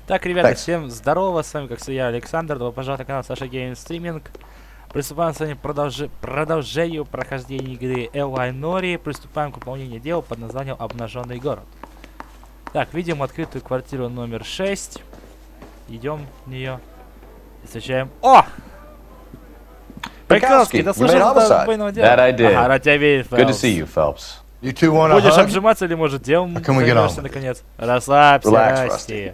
Так, ребята, всем здорово, с вами как всегда я, Александр, добро пожаловать на канал Саша Гейм Стриминг. Приступаем с вами к продолжению прохождения игры Noire. Приступаем к выполнению дела под названием «Обнаженный город». Так, видим открытую квартиру номер 6. Идем в нее и встречаем... О! Приколский, ты слышал до убойного дела? Ага, рад тебя видеть, Фелпс. Good to see you, Phelps. Будешь обжиматься или, может, делом займешься, наконец? Расслабься, Расти.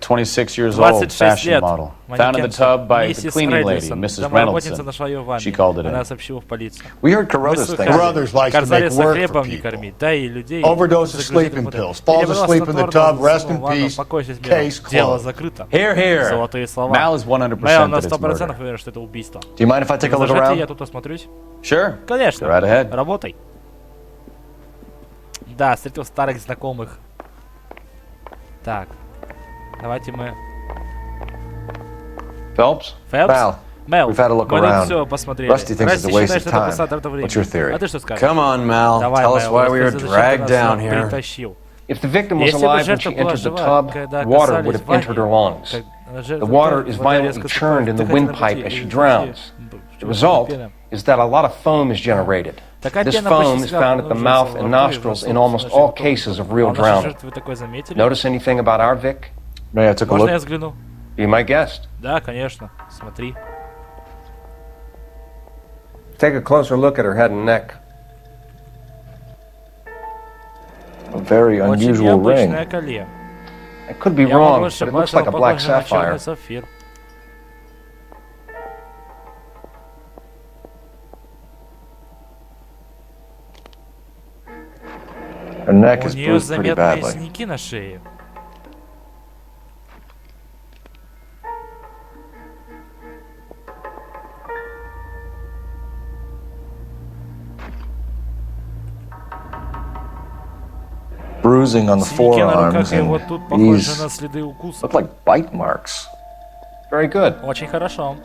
26 years old, fashion model. Found in the tub by the cleaning lady, Mrs. Reynolds. She called it in. Она сообщила в полицию. We heard Carruthers likes to make work for people. Overdose of sleeping pills. Falls asleep in the tub. Rest in peace. Case Дело closed. закрыто. Here, here. Золотые слова. Mal is 100% Мэл на that it's murder. 100% уверен, что это убийство. Do you mind if I take a look Разрешите, я around? тут осмотрюсь? Sure. Конечно. Go right ahead. Работай. Да, встретил старых знакомых. Так. Давайте мы... Phelps? Фелпс? Мэл, we've had a look мы тут around. все посмотрели. Rusty thinks it's a waste of time. What's your theory? А ты что скажешь? Come on, Mal. Давай, Tell us Мэл, why we were расскажи, зачем ты dragged нас down сюда here. притащил. If the victim was Если бы alive when жертва she была entered the жива, tub, когда water would касались have entered her ванны, lungs. жертва The water is вода violently резко churned in the вдыхает на windpipe пути, as she и drowns. The result is that a lot of foam is generated. This foam is found at the mouth and nostrils in almost all cases of real drowning. Notice anything about our Vic? May I take a Можно я look? взгляну? Be my guest. Да, конечно. Смотри. Take a closer look at her head and neck. A very Очень unusual ring. необычное колье. I could be Я могу wrong, but it looks ошибаться, like но a black похоже на черный sapphire. сапфир. Her neck У is нее bruised pretty заметные badly. синяки на шее. Bruising on the Синяки на руках forearms и вот and тут похожи these на следы укуса. look like bite marks. Very good. Очень хорошо.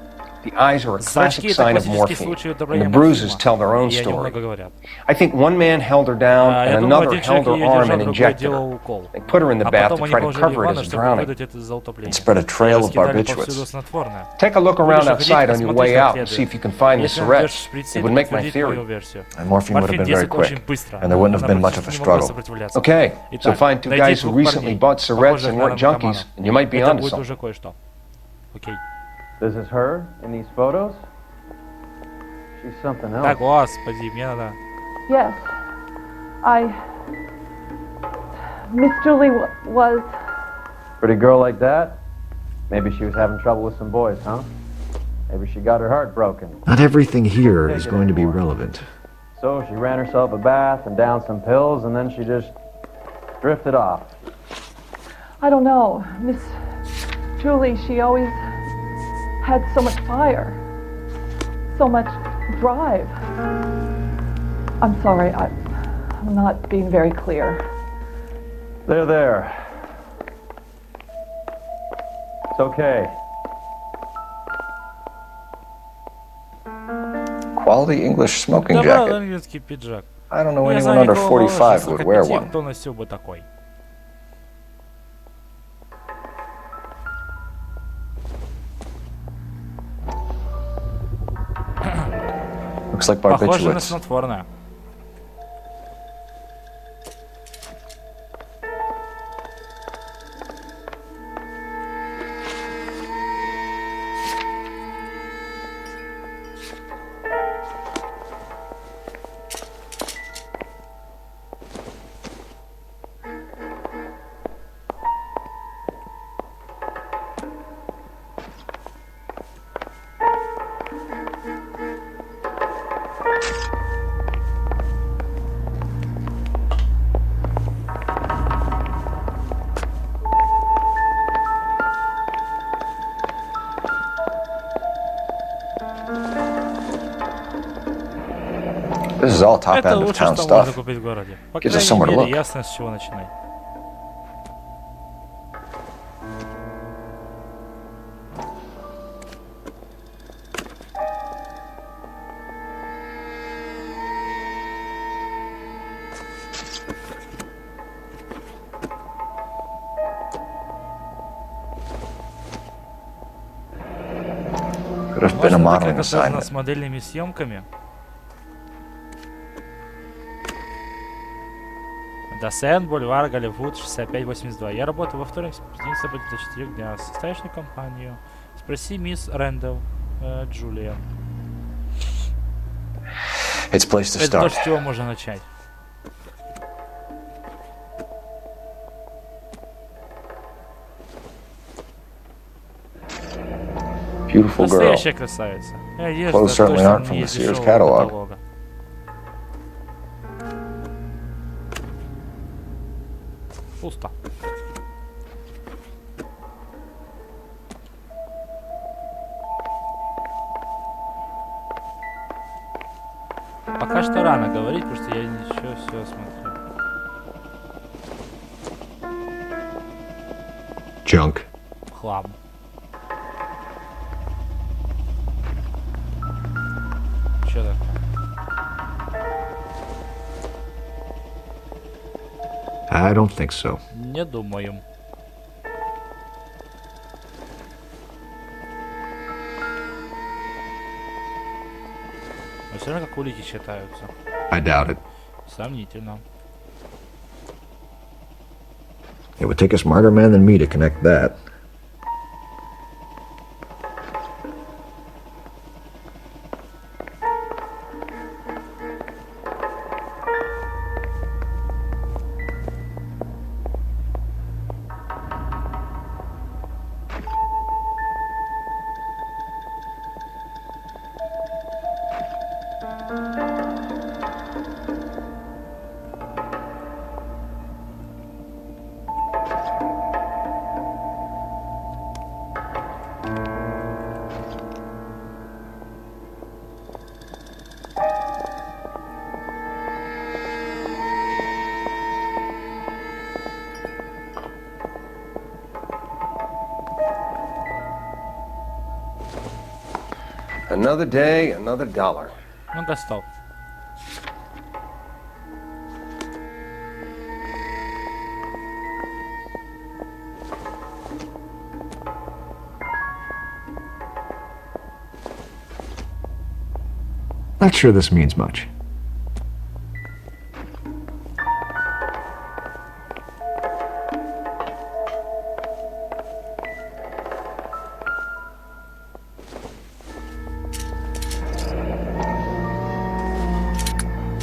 The eyes are a Зрачки classic это sign of классический morphine, случай and удобрения the bruises морфима. tell their own И они story. много говорят. I think one man held her down Я and думаю, another один held человек her ее arm держал, and другой injected делал her. укол. They put her in the А bath потом to они try to положили в cover it ванну, as чтобы drowning. выдать это за утопление. And spread a trail of Раскидали повсюду barbiturates. снотворное. Take a look around Будешь outside ходить, on your посмотри, way как out and следует. see if you can find the Если найдешь cigarettes. шприцы, It то would make my подтвердит мою theory. версию. And morphine would have Морфин been very действует очень quick, быстро. and there wouldn't have been much of a Она практически не могла struggle. сопротивляться. Okay, so Итак, find two найди guys who двух recently парней, bought cigarettes похожих and на weren't junkies, наркоманов. and you might be Это onto будет something. уже кое-что. Окей. This is her in these photos? She's something Да, else. господи, мне надо... Yes, Miss Julie was. Pretty girl like that? Maybe she was having trouble with some boys, huh? Maybe she got her heart broken. Not everything here is going to be relevant. So she ran herself a bath and downed some pills, and then she just drifted off. I don't know, Miss Julie. She always had so much fire, so much drive. I'm sorry, I'm not being very clear. There. It's okay. Quality English smoking Добрал jacket. английский пиджак. I don't know Ну, я anyone знаю under никого моложе, 45 would wear 45, one. кто носил бы такой. Looks like Похоже на barbiturates. снотворное. This is all top Это end of лучше, town что можно stuff. купить в городе. По Gives us крайней somewhere to мере, look. ясно, с чего начинать. have been a modeling assignment. assignment. С модельными съемками. Досен, Бульвар, Голливуд, 6582. Я работаю во вторник, с будет до 4 дня. Составишь мне компанию? Спроси мисс Рэндалл, Джулия. It's a place to Это то, start. с чего можно начать. Beautiful girl. Настоящая красавица. Clothes certainly aren't from the Sears catalog. Пусто. Пока что рано говорить, потому что я ничего все смотрю. Junk. Хлам. Чё такое? I don't think so. Не думаю. Но все равно как улики считаются. I doubt it. Сомнительно. It would take a smarter man than me to connect that. Another day, another dollar. Ну-ка, стоп. Not sure this means much.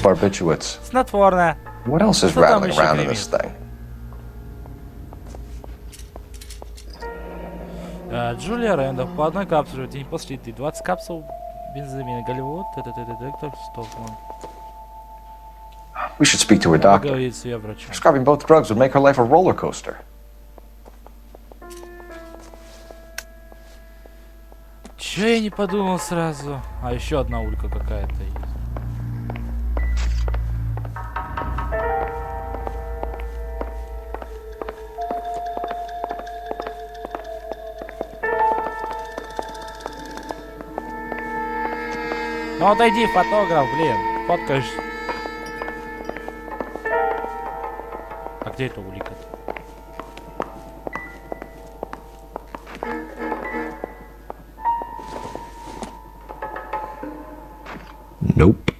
Barbiturates. Снотворное. What else is Что там rattling еще around in гремит? this thing? Джулия Рэндалл по одной капсуле в день после еды. 20 капсул бензамина. Голливуд. Детектив Стокман. We should speak to her doctor. Поговорить с ее врачом. Prescribing both drugs would make her life a roller coaster. Че я не подумал сразу? А еще одна улька какая-то есть. Ну отойди, фотограф, блин. Фоткаешь. А где эта улика-то? Nope.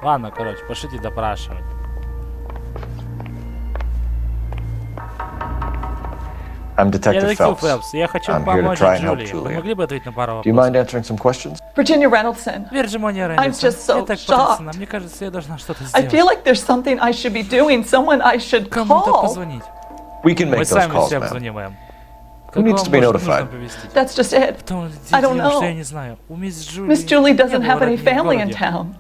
Ладно, короче, пошлите допрашивать. I'm Я Detective детектив Phelps. Фелпс. Я хочу I'm here to помочь try and help Джулии. Вы Julia. могли бы ответить на пару Do you вопросов? mind answering some questions? Virginia Reynoldson. Вирджимония I'm Рейнольдсон. just so Я так shocked. потрясена. Мне кажется, я должна что-то I feel сделать. like there's something I should be doing, someone I should Кому-то call. позвонить. We can Мы make those сами calls, все ma'am. обзваниваем. Who needs to be Нужно notified? повестить? That's just it. Кто I don't дело, что know. я не знаю. У мисс Джули Miss Julie doesn't не have было any родни в family in городе. town.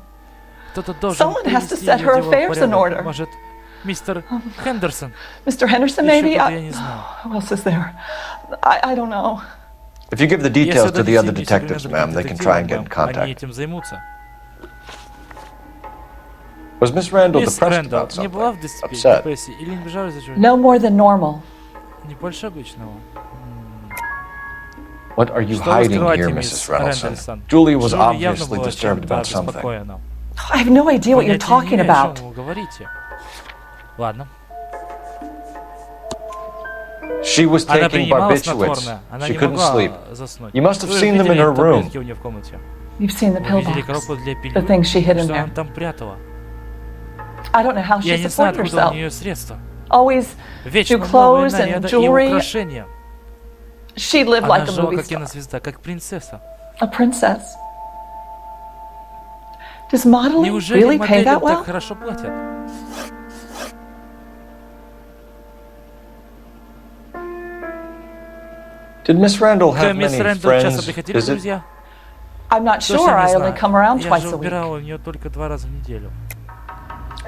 Кто-то должен Someone has to привести set её her дела в affairs in порядок. order. Может, мистер Хендерсон? Mr. Henderson, Еще maybe? кто-то, я не знаю. Who else is there? I don't know. If you give the Если details to the дадите other мне detectives, секретные ma'am, they can детективы, try and get in они contact. этим займутся. Was Miss Randall Мисс depressed Рэндалл about не была something? в Upset? депрессии или не бежала из-за чего? No more than normal. Не больше обычного. What are you Что вы hiding скрываете, here, мисс Mrs. Reynolds? Рэндалсон? Julia was Джули явно obviously была disturbed чем-то about something. обеспокоена. I have no idea what you're Понятия не talking имею, о about. чем вы говорите. Ладно. She was Она taking принимала barbiturates. снотворное. Она She не couldn't могла sleep. заснуть. You must have Вы seen them in видели her room. таблетки у нее в комнате? You've seen the Вы pill видели box, коробку для the пилюль? things she hid in Что there. она там прятала? I don't know how Я she не знаю, supported откуда у herself. нее средства. Always Вечно through новые clothes and наряды и jewelry. украшения. She lived Она like a жила movie как star, кинозвезда, как принцесса. a princess. Does modeling Неужели really pay моделям that well? так хорошо платят? Did Miss Randall К have мисс many Рэндалл часто friends? приходили Is it? друзья? I'm not Точно sure. не I only знаю. come around Я twice же a week. убирала у нее только 2 раза в неделю.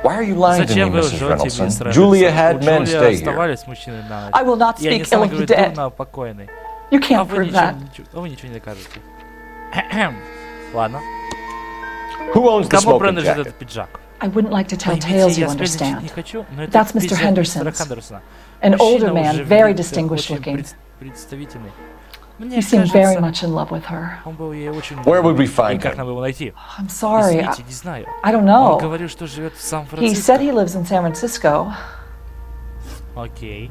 Why are you lying to me, Зачем вы Mrs. лжете, мисс Reynolds? Рэндалл? Julia had У men Джулии stay here. оставались с мужчиной на I ночь. will not Я не speak стану ill of the говорить dead. дурно о покойной. You А can't вы prove that. ничего не докажете. Ладно. Who owns the Кому smoking принадлежит jacket? этот пиджак? I wouldn't like to tell Поймите, tales, you я сплетничать не understand. хочу, но это That's Mr. пиджак мистера Henderson's. Хендерсона. An older Мужчина man, уже very вид, distinguished очень looking. представительный. Мне You seem very кажется, much in love with her. он был ей очень Where would we И find как him? нам его найти? I'm sorry. Извините, не знаю. I don't Он know. говорил, что живет в He Сан-Франциско. said he lives in San Francisco. Окей.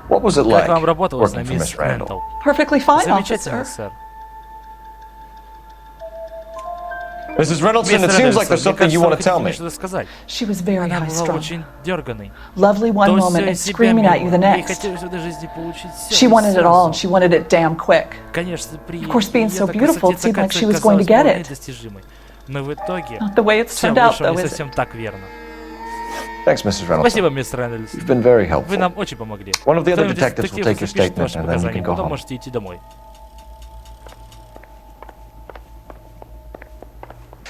What was it Как like вам работалось на working for мисс Miss Randall? Рэндалл? Perfectly fine, Замечательно, officer. сэр. Mrs. Reynolds, it Мисс seems like Рэндалл, there's something you want to tell me. что-то сказать. She was very Она была high-strung. очень дерганой. Lovely one То moment всё and из себя screaming at you the мило. Ей next. хотелось в этой жизни получить всё She и wanted it all, and сразу. she wanted it damn quick. Конечно, при Of course, being so её beautiful, it красоте seemed like такая she was цель going to казалась get вполне it. достижимой. Но в итоге Not the way it's всё turned out, вышло though, не is it? совсем так верно. Thanks, Mrs. Reynolds. Спасибо, мисс Рэндаллс. You've been very Вы helpful. нам очень помогли. One of the other Кто-нибудь из detectives will take your запишет statement, ваши and then you показания, can go потом home. можете идти домой.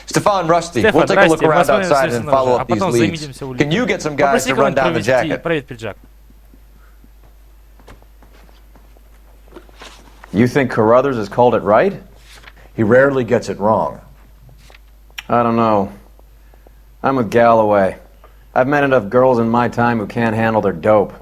Stefan, Rusty, Стефан, we'll take a look Расти, around посмотрим, outside and естественно, follow а up these потом leads. заимидимся уликами. Can you get some guys Попроси to run кого-нибудь down the jacket? проверить пиджак. You think Carruthers has called it right? He rarely gets it wrong. I don't know. I'm with Galloway. I've met enough girls in my time who can't handle their dope.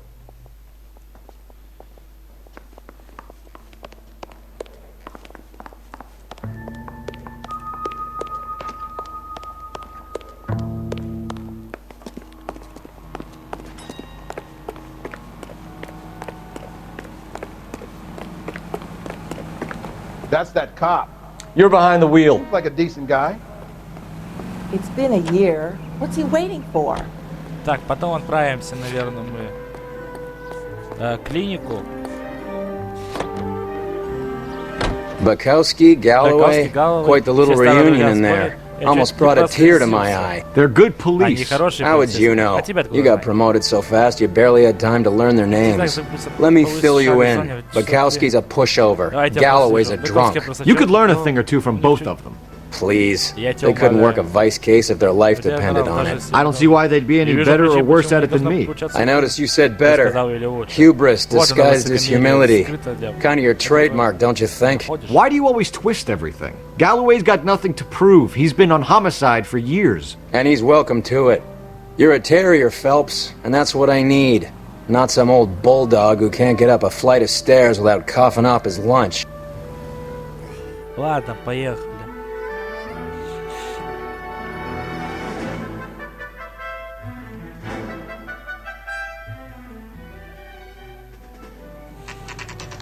That's that cop. You're behind the wheel. Looks like a decent guy. It's been a year. What's he waiting for? Так, потом отправимся, наверное, мы в клинику. Bukowski, Galloway, quite the little reunion in there. Almost brought a tear to my eye. They're good police. How would you know? You got promoted so fast you barely had time to learn their names. Let me fill you in. Bukowski's a pushover. Galloway's a drunk. You could learn a thing or two from both of them. Please. They couldn't work a vice case if their life depended on it. I don't see why they'd be any better or worse at it than me. I noticed you said better. Hubris disguised as humility. Kind of your trademark, don't you think? Why do you always twist everything? Galloway's got nothing to prove. He's been on homicide for years. And he's welcome to it. You're a terrier, Phelps, and that's what I need. Not some old bulldog who can't get up a flight of stairs without coughing up his lunch. Ладно, поехали.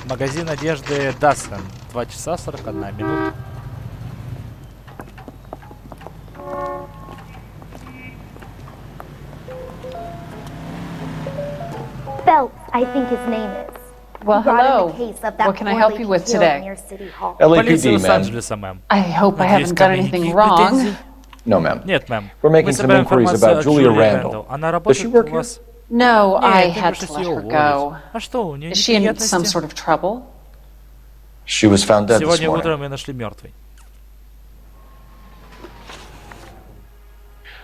Магазин одежды Дастон. 2 часа 41 минута. Phelps, I think his name is. Well, hello. What can I help you with today? Полиция LAPD, ma'am. Лос-Анджелеса, мэм. I hope I haven't done anything wrong. No, ma'am. Нет, мэм. We're making Мы some собираем inquiries информацию about о Julia Джулии Randall. Рэндалл. Она Does she работает work у here? вас? No, I Нет, had ты to пришлось let ее her уволить. go. А что, у нее Is she in some неприятности? sort of trouble? She was found dead this Сегодня morning. утром ее нашли мертвой.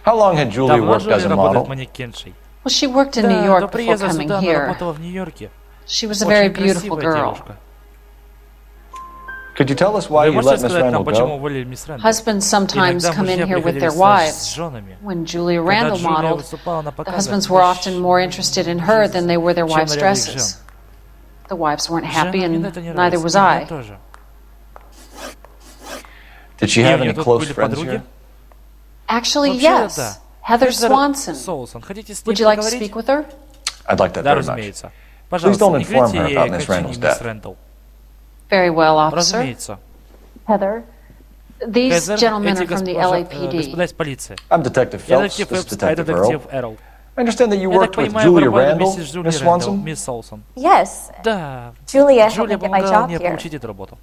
How long had Julia Давно worked Джулия as a работает model? манекеншей? Well, she worked in New Да, до York before приезда coming сюда она here. работала в Нью-Йорке. She was a very Очень beautiful красивая girl. девушка. Could you tell us why Вы you можете let Miss сказать нам, Randall почему go? уволили мисс Рэндалл? Husbands sometimes Иногда come in мужья here with приходили their с wives. женами. When Julia Когда Randall Джулия modeled, выступала на the показах, husbands were often more interested in her than they were their чем wives' наряды их dresses. жен. The wives weren't happy, Женам and это не neither нравится, was и мне I. тоже. Did she И have у any нее тут close были friends подруги? here? Actually, Вообще-то yes. да. Heather Heather Swanson. Swanson. Хотите с ней Would you like to поговорить? speak with her? I'd like that Да, very much. разумеется. Please Пожалуйста, don't не inform говорите her ей about о Miss кончине Randall's мисс death. Рэндалл. Very well, officer. Разумеется. Heather, These Кайзер, gentlemen эти are from the господа LAPD. из полиции. I'm Detective Я Phelps. детектив This is Фелпс, а это Detective Earl. детектив Эрл. I understand that you Я так worked with понимаю, вы Julia работали Randall, вместе с Джулией Miss Рэндалл, Swanson? мисс Солсон. Yes. Да. Julia helped Джулия me get my помогала job мне here. получить эту работу.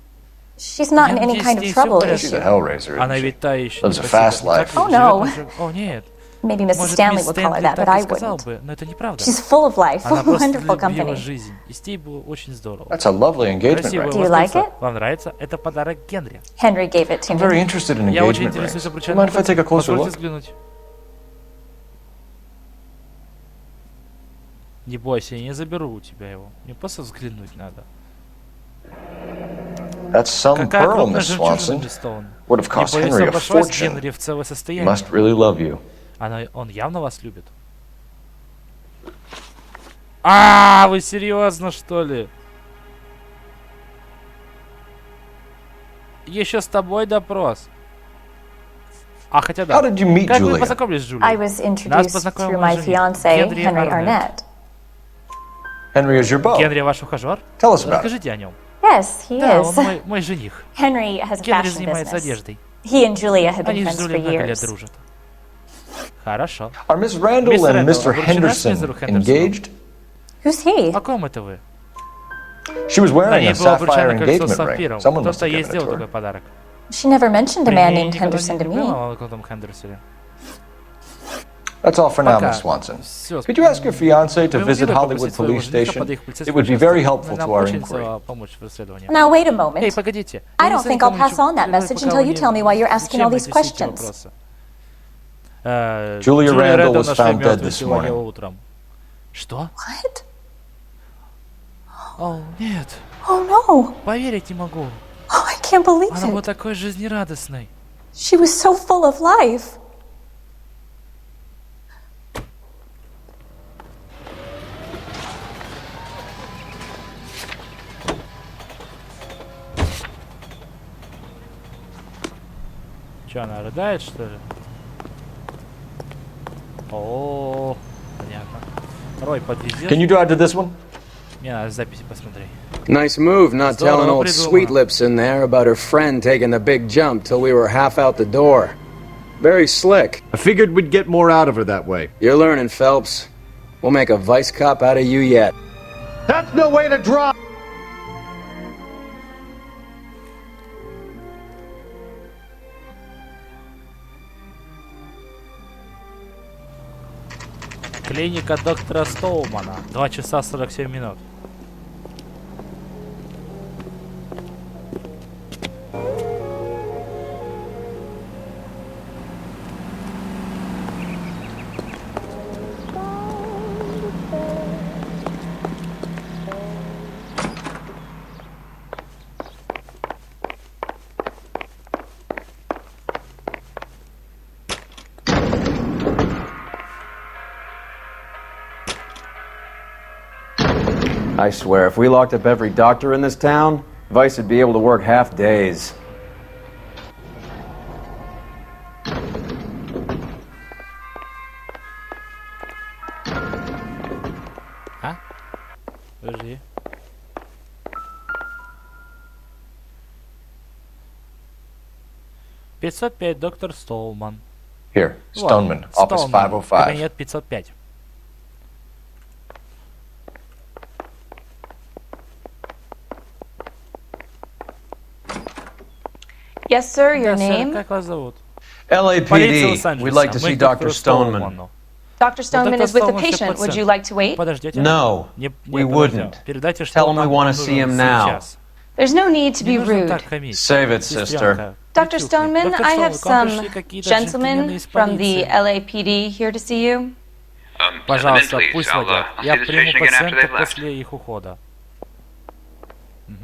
She's not in Я any надеюсь, kind с of ней всё в trouble, is порядке. She's a she? hellraiser, Она isn't she? ведь та еще Lives a fast life. Oh, no. О, нет. Maybe Mrs. Может, Stanley мисс would call her Стэнли that, but так I и сказал wouldn't. бы, но это неправда. She's full of life, Она просто wonderful любила company. жизнь, и с ней было очень здорово. That's a lovely engagement Красивое ring. Do you like возлюбство. it? Вам нравится? Это подарок Генри. Henry gave it to I'm very me. interested in Я очень engagement интересуюсь rings. Do you обручальным mind if I take a closer Позвольте look? взглянуть. Не бойся, я не заберу у тебя его. Мне просто взглянуть надо. That's some Какая pearl, крупная Miss жемчужина, Swanson. мисс Стоун. Would have Не cost боюсь, Henry a обошлась fortune. Генри в целое He состояние. must really love you. Он явно вас любит. А, вы серьезно, что ли? Еще с тобой допрос. А, хотя да. How did you meet Как вы Julia? познакомились с I Джулией? was Нас introduced познакомил through мой my жених, fiance, Генри Henry Арнетт. Arnett. Henry is your beau. Генри ваш ухажер? Tell us about it. Расскажите о нем. Yes, he Да, is. он мой жених. Henry has a Генри fashion занимается business. одеждой. He and Julia have been Они с friends for Джулией много лет years. дружат. Хорошо. Are Miss Randall Мисс and Рэндалл, Mr. обручена с Henderson мистером Хендерсоном? engaged? Who's he? О ком это вы? She was На wearing ней a было обручальное sapphire кольцо с engagement ring. сапфиром. Someone must Кто-то have ей given it сделал to такой her. подарок. She never mentioned a При man ней named никогда Henderson не to me. упоминала о каком-то Хендерсоне. That's all for now, Пока. Miss Swanson. Всё. Could you ask your fiancé to Вы могли visit бы Hollywood попросить своего Police жениха Station? под их It полицейское would be very участок? helpful Нам to our очень inquiry. помочь в расследовании. Now, wait a moment. Эй, погодите. I Я don't не think знаю, I'll кому pass еще on that передать, message пока until вы you не- tell me why you're asking Зачем all вы these эти все эти questions. вопросы? Julia Джулию Randall Рэндалл was нашли found dead мертвой this сегодня morning. утром. Что? What? О, нет. Oh no. Поверить не могу. Oh, I can't believe Она была it. такой жизнерадостной. She was so full of life. Че, она рыдает, что ли? О, понятно. Рой, подвезешь? Can you drive to this one? Мне надо записи посмотреть. Nice move not telling Здорово old придумано. Sweet Lips in there about her friend taking the big jump till we were half out the door. Very slick. I figured we'd get more out of her that way. You're learning, Phelps. We'll make a vice cop out of you yet. That's no way to drive! Клиника доктора Стоумана. 2 часа 47 минут. I swear, if we locked up every doctor in this town, Vice would be able to work half days. А? Подожди. «505, доктор Стоуман». Here, Вот, Stoneman, office Стоуман, 505. кабинет 505. Yes, sir. Your Да, сэр, name? как вас зовут? LAPD. Полиция Лос-Анджелеса. We'd like to Мы see к Dr. доктору Stoneman. Стоуману. Dr. Stoneman доктор is with the Стоуман, patient. пациент. Would you like to wait? Подождите. No, Не, we подождите. wouldn't. Передайте, что Tell him we нам wanna нужен see him now. сейчас. There's no need to Не be нужно rude. так хамить. Save it, Сестренка. Dr. Тихих. Stoneman, Доктор I have Стоун, к вам some пришли какие-то джентльмены gentlemen из from the полиции. LAPD here to see you. Пожалуйста, пусть войдет. Я приму пациента после их ухода.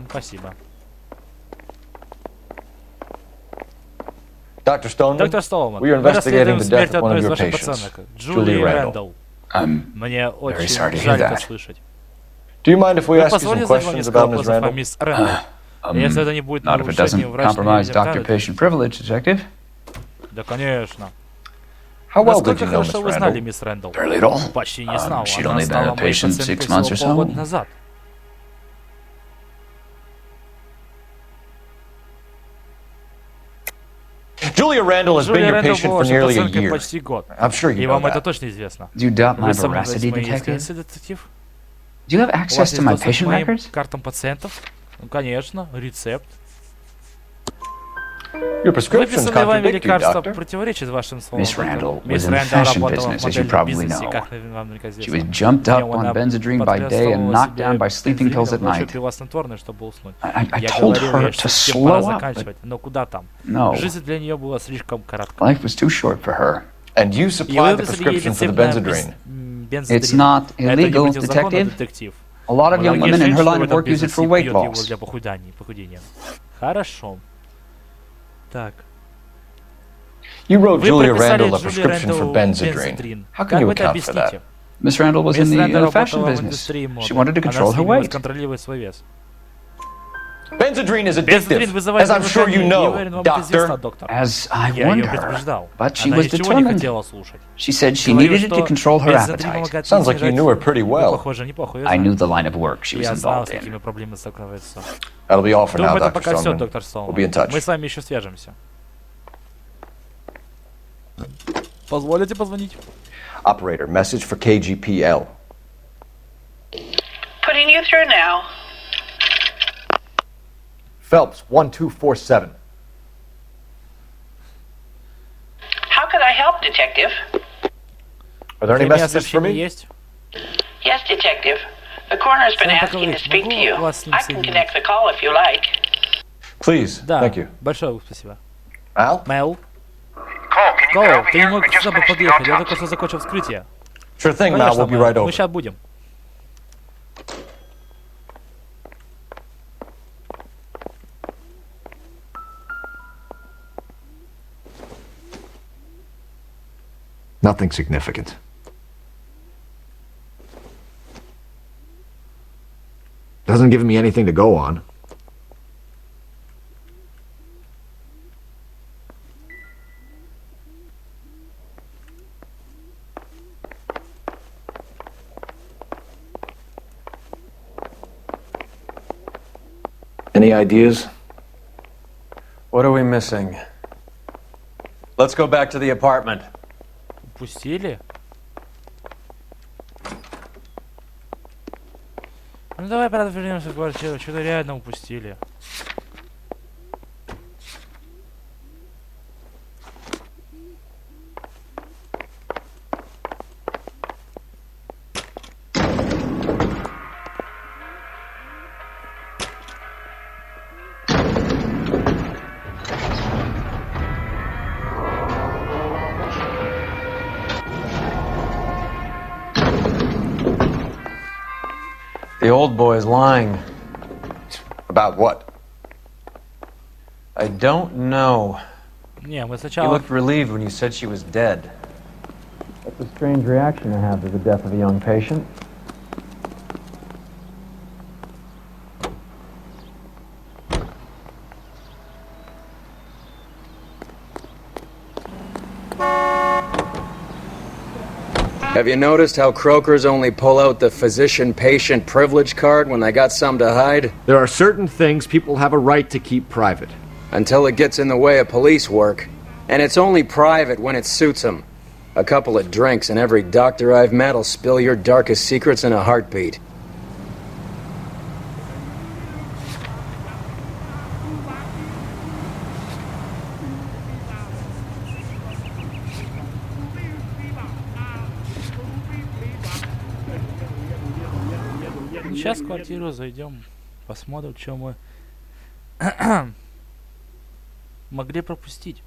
Спасибо. Dr. Stoneman, Доктор Стоуман, we are мы investigating расследуем the death смерть of one одной of из your ваших patients, пациенток, Julia Джулии Randall. Рэндалл. Мне очень sorry to hear жаль это that. слышать. Do you mind if we Вы ask you some позволите задать вам questions несколько about Ms. вопросов о Randall? мисс Рэндалл? Если это не будет Not if it нарушением doesn't врачной compromise невидимости. doctor-patient privilege, detective. Да, конечно. How well did you know Насколько хорошо вы знали мисс Рэндалл? Very little. Почти не знал. She'd Она only been стала a моей patient пациенткой 6 months or всего полгода so. назад. Julia Randall has been your patient for nearly a year. Почти год. I'm sure you И know вам это that. точно известно. Do you doubt my Вы сомневаетесь в veracity, моей detective? искренности, детектив? Do you have У вас access есть to my доступ к patient моим records? картам пациентов? Ну, конечно. Рецепт. Your prescriptions Выписанное вами contradict you, лекарство doctor. противоречит вашим словам. Miss Randall Мисс was in the Рэндалл fashion работала в business, as you модельном probably бизнесе, know. как вам наверняка She was известно. jumped up Днем on она Benzedrine by day and потрясала knocked down себе by sleeping pills at бензином, ночью night. пила снотворное, чтобы уснуть. I Я told говорил her ей, to что с тем пора slow up, заканчивать, но куда там? No. Жизнь для нее была слишком коротка. Life was too short for her. And you И supplied the выписали ей prescription for the рецепт на Benzedrine. бензодрин. It's not Это не illegal, противозаконно, detective. детектив. A lot of young Многие women in her женщины line в of этом work use it for бизнесе weight пьют его loss. для похудения. Хорошо. Так. You wrote Вы Julia прописали Randall a Джулии prescription for Рэндалл Benzedrine. бензодрин. How can Как you вы это account for that? объясните? Miss Randall was in Мисс the Рэндалл fashion работала в business. индустрии моды. She wanted to Она control her стремилась weight. контролировать свой вес. Benzedrine is Бензодрин addictive, вызывает as I'm sure you возбуждение. Я know, уверен, вам это известно, doctor. доктор. As I Я warned ее her, предупреждал. but she Она was ничего не determined. хотела слушать. She said she Говорила, needed it to что control her бензодрин appetite. помогает Sounds like you снижать- knew her pretty Вы, well. похоже, неплохо ее I knew знали. the line of work she was Я знал, с involved in. какими проблемами сталкивается. That'll be all for now, Думаю, это Dr. пока все, Stoneman. доктор We'll be in Стоун. touch. Мы с вами еще свяжемся. Позволите позвонить? Operator, message for KGPL. Putting you through now. Phelps, 1247. How could I help, Detective? Are there any Для меня messages for сообщение me? есть? Yes, Detective. The coroner's been Санта asking to говорит, speak to you. могу вас с ним I can соединить? connect the call if you like. Please, Да, thank you. большое спасибо. Al? Мэл, Cole, Коул, ты не мог сюда бы подъехать, я только что закончил вскрытие. Sure thing, Mal. Конечно, We'll be right мы over. сейчас будем. Nothing significant. Doesn't give me anything to go on. Any ideas? What are we missing? Let's go back to the apartment. Упустили? Ну давай, правда, вернемся в квартиру. Что-то реально упустили. The old boy's lying. About what? I don't know. Не, мы You сначала... looked relieved when you said she was dead. That's a strange reaction to have to the death of a young patient. Have you noticed how croakers only pull out the physician-patient privilege card when they got something to hide? There are certain things people have a right to keep private. Until it gets in the way of police work. And it's only private when it suits them. A couple of drinks and every doctor I've met will spill your darkest secrets in a heartbeat. Сейчас в квартиру зайдем, посмотрим, что мы могли пропустить.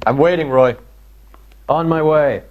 I'm waiting, Roy. On my way.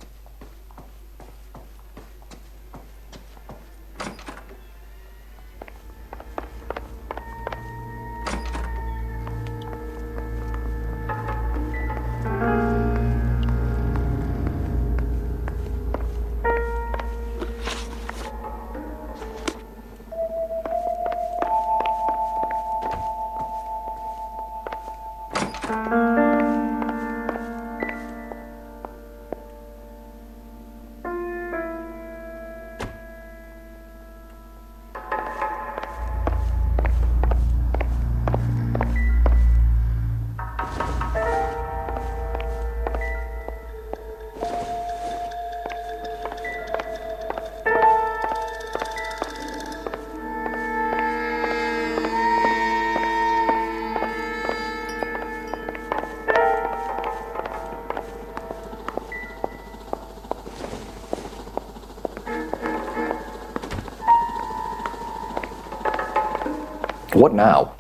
What now?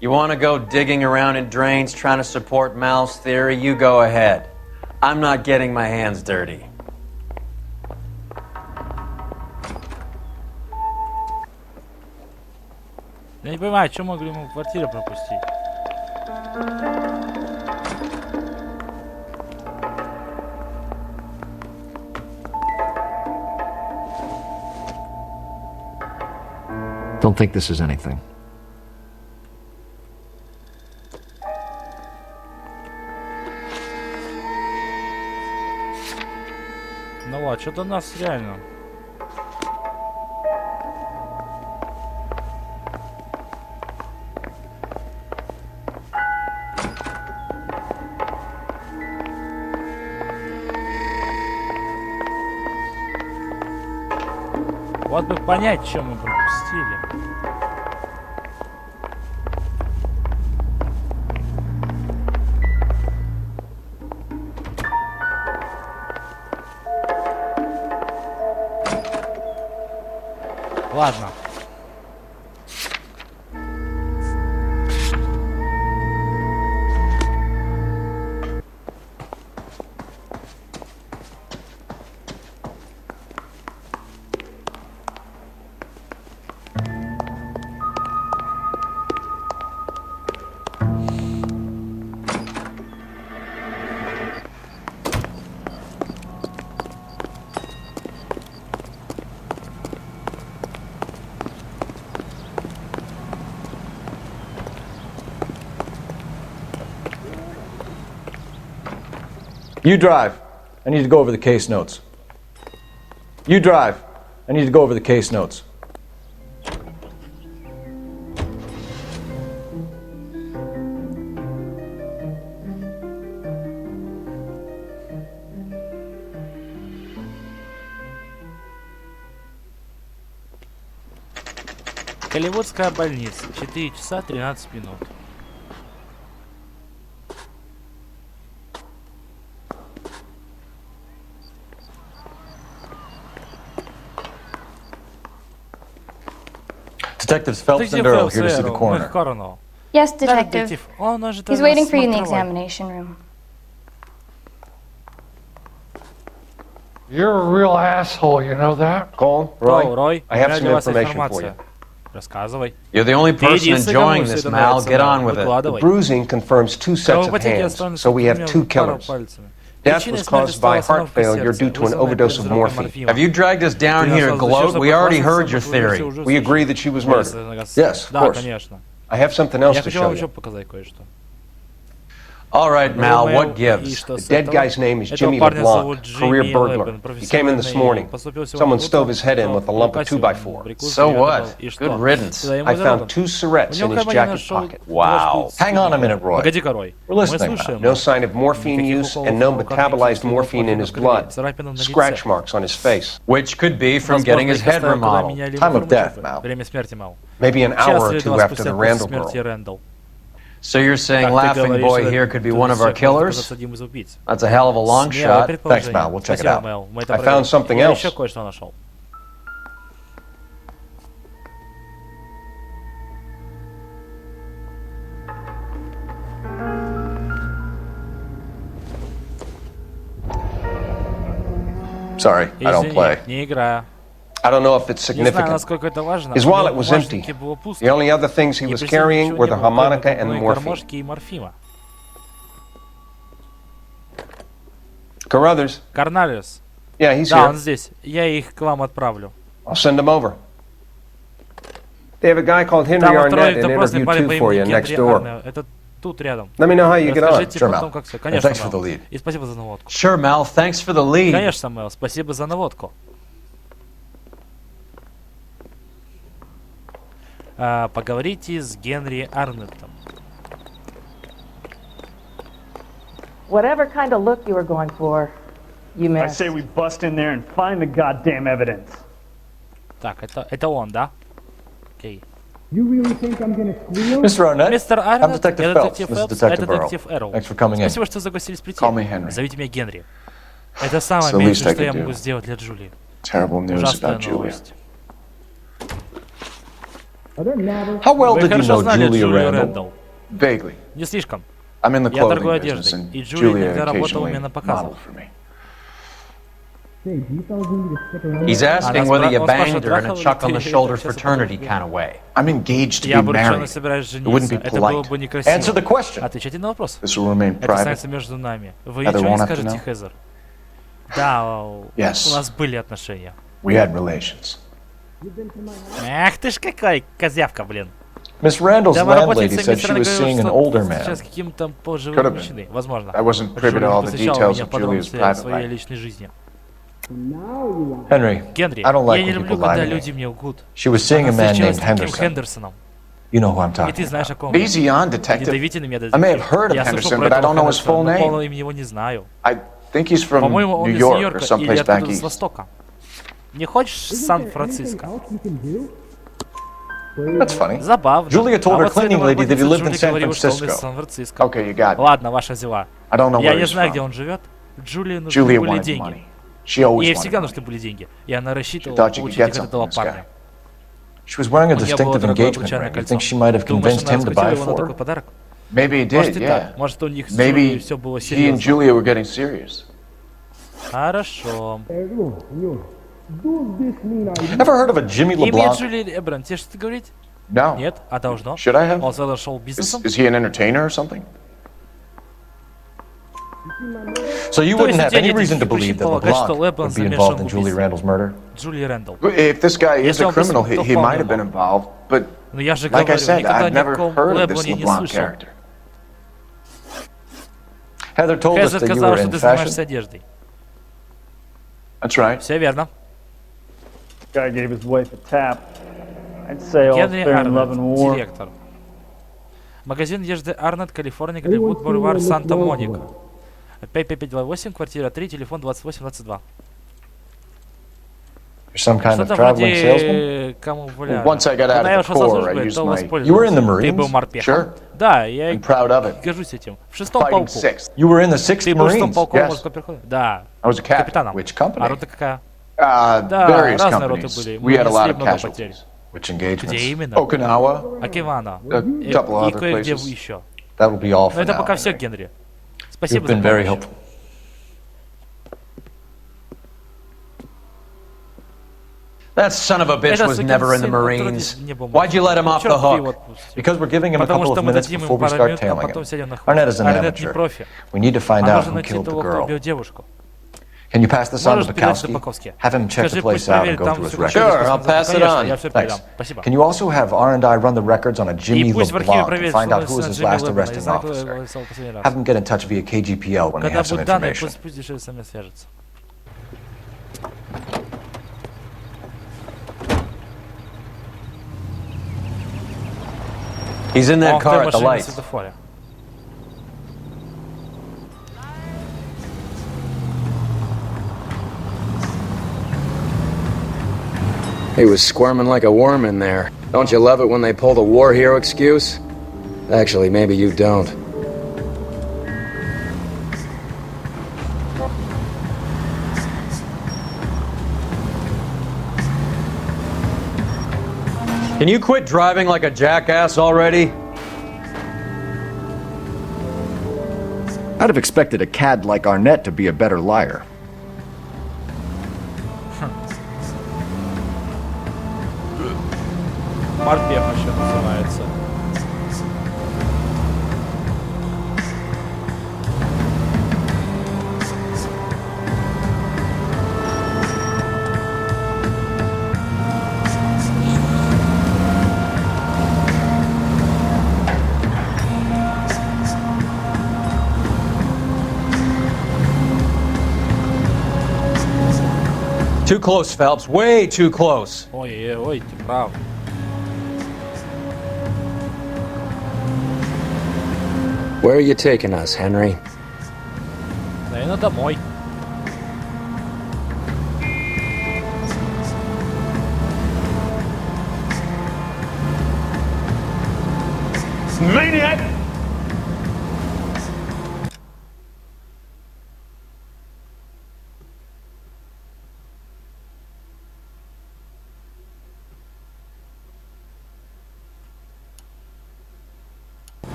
You want to go digging around in drains trying to support Mal's theory? You go ahead. I'm not getting my hands dirty. Я не понимаю, что могли ему в квартире пропустить. Don't think this is anything. Ну ладно, что-то нас реально. Вот бы понять, что мы пропустили. Ладно. You drive. I need to go over the case notes. You drive. I need to go over the case notes. Голливудская больница. 4 часа 13 минут. Detectives Phelps and Earl here to see the coroner. Yes, detective. He's waiting for you in the examination room. You're a real asshole, you know that? Cole, Roy, I have some information for you. Рассказывай. You're the only person enjoying this, Mal. Get on with it. The bruising confirms 2 sets of hands, so we have 2 killers. Death was caused by heart failure due to an overdose of morphine. Have you dragged us down here to gloat? We already heard your theory. We agree that she was murdered. Yes, of course. I have something else to show you. All right, Mal, what gives? The dead guy's name is Jimmy LeBlanc, career burglar. He came in this morning. Someone stove his head in with a lump of 2x4. So what? Good riddance. I found 2 syrettes in his jacket pocket. Wow. Hang on a minute, Roy. We're listening now. No sign of morphine use and no metabolized morphine in his blood. Scratch marks on his face. Which could be from getting his head remodeled. Time of death, Mal. Maybe an hour or 2 after the Randall girl. So you're saying Laughing Boy here could be one of our killers? That's a hell of a long shot. Thanks, Mal. We'll check it out. I found something else. Sorry, I don't play. I don't know if it's significant. His wallet was empty. The only other things he was carrying were the harmonica and the morphine. Carruthers. Cornelius. Yeah, he's here. Да, он здесь. Я их к вам отправлю. I'll send him over. They have a guy called Henry Arnett in interview 2 for you next door. Это тут рядом. Let me know how you get on. Sure, Mal. And thanks for the lead. И спасибо за наводку. Sure, Mal. Thanks for the lead. Конечно, Мэл. Спасибо за наводку. Поговорите с Генри Арнеттом. Whatever kind of look you were going for, you missed. I say we bust in there and find the goddamn evidence. Так, это он, да? Окей. You really think I'm gonna squeal? Mr. Arnett, Мистер I'm Арнетт, Detective я Phelps. детектив This is Фелпс, Detective это детектив Эрл. Thanks for coming in. Спасибо, что согласились прийти. Call me Henry. Зовите меня Генри. Это самое меньшее, что я могу сделать для Джулии. Terrible news Ужасная about Julia. новость. How well did you know Julia Randall? Vaguely. Не слишком. I'm in the Я торгую clothing business, одеждой, and и Джулия Julia иногда работала у меня occasionally на показах. modeled for me. He's asking whether you banged her in a chuck on the shoulder fraternity kind of way. I'm engaged to Я be обручённо married. собираюсь It wouldn't жениться. be Это было polite. бы некрасиво. Answer the question. Отвечайте на вопрос. This will remain Это private. останется между нами. Вы Heather ничего не won't have to скажете, know? Хезер? Да, у Yes. нас были отношения. We had relations. Ах ты ж какой козявка, блин. Miss Randall's Да, моя landlady работница said she was seeing an older man. сейчас каким-то Could пожилым have мужчиной. been. Возможно. I wasn't privy to all the Посвящала details меня of Julia's подробности private своей life. личной жизни. Henry, Генри, I don't like я не when люблю, people lie когда to me. люди мне лгут. She was seeing a Она man встречалась named с таким Henderson. Хендерсоном. You know who I'm И talking ты знаешь, о about. ком я. Easy on, Не detective. давите на меня, I may have heard of Я слышал Henderson, про but I этого don't know his full Хендерсона, но name. полное имя его не знаю. I think he's from По-моему, он New из York or Нью-Йорка или someplace back откуда-то с east. Востока. Не хочешь Сан-Франциско? That's funny. Забавно. Julia told her вот своей cleaning lady that he lived in работнице San Джулия говорил, что он из Francisco. Сан-Франциско. Okay, you got it. Ладно, ваша взяла. I don't know Я where не he's знаю, from. где он живет. Джулии нужны Julia были wanted деньги. money. She always Ей wanted всегда money. нужны были деньги. И она She рассчитывала thought you could получить get их от something этого from this парня. guy. She was wearing a У нее было distinctive дорогое engagement обручальное ring. You кольцо. think she might have Думаешь, convinced она him to раскрутила buy it его на for такой her? подарок? Maybe he Может did, и yeah. так. Может, у них с Джулией Maybe все было he and серьезно. Julia were getting serious. Хорошо. Ever heard of a Jimmy Имя LeBlanc? Джулии Эбран, тебе что-то говорить? No. Нет? А должно? Should I have? Он связан шоу-бизнесом? Is he an entertainer or something? So you То wouldn't есть у have тебя any нет reason to никаких причин believe that полагать, что LeBlanc Лебран would be замешан involved в in Julie убийстве Randall's murder? Джулии Рэндалл. If this guy is Если a он criminal, преступник, he то might have вполне been involved, but Но я же like I говорю, said, никогда I've ни о never ком heard of this Лебране не LeBlanc слышал. character. Heather told us Хезер that you сказала, were что in ты занимаешься fashion. одеждой. That's right. Все верно. Guy gave his wife a tap. I'd say all Генри fair in love Арнольд, and war. директор. Магазин одежды Арнольд, Калифорния, Голливуд, бульвар Санта-Моника. 55528, квартира 3, телефон 2822. You're some kind of Что-то traveling salesman? вроде камуфляжа. Once I got out Когда я of the ушел со Corps, I службы, used то my... You were in the воспользовался. Ты был Marines? морпехом? Sure. Да, я I'm proud of it. горжусь этим. В шестом Fighting полку. sixth. You were in the 6th Ты был в шестом Marines? полку Yes. морского перехода? Да. I was a captain. Капитаном. Which company? А рота какая? Да, Да, various разные роты companies. были. We had a lot несли of много casualties. потерь. Which Где engagements? именно? Okinawa, Окинава. a couple И other кое-где places. еще. That will be all Но for это now. пока все, Henry. Генри. You've Спасибо за been very помощь. helpful. That son of a bitch was never in the Marines. Why'd you let him off the hook? Because we're giving him a Потому couple что of мы minutes дадим before ему we пару start минут, а tailing потом him. сядем на Arnett is an Арнет не amateur. профи. We need to find А out нужно who найти killed the того, кто girl. убил девушку. Can you pass this on to Можешь передать Bukowski? Баковски? Have him check the Скажи, place пусть out проверит and go там through his всё. records. Sure, I'll pass it Конечно, on. я все Thanks. передам. Спасибо. Can you also have R&I run the records on a Jimmy И пусть в архиве LeBlanc and проверит, find out что who was на his Джимми last Лебрана. arresting Я знаю, кто officer? его арестовал последний раз. Have them get in touch via KGPL when they Когда have some будут данные, information. пусть дешевле со мной свяжется. He's in that car at the машине на lights. светофоре. He was squirming like a worm in there. Don't you love it when they pull the war hero excuse? Actually, maybe you don't. Can you quit driving like a jackass already? I'd have expected a cad like Arnett to be a better liar. Морпех еще называется. Too close, Phelps. Way too close. Ой, ты прав. Where are you taking us, Henry? Наверное, домой. Maniac!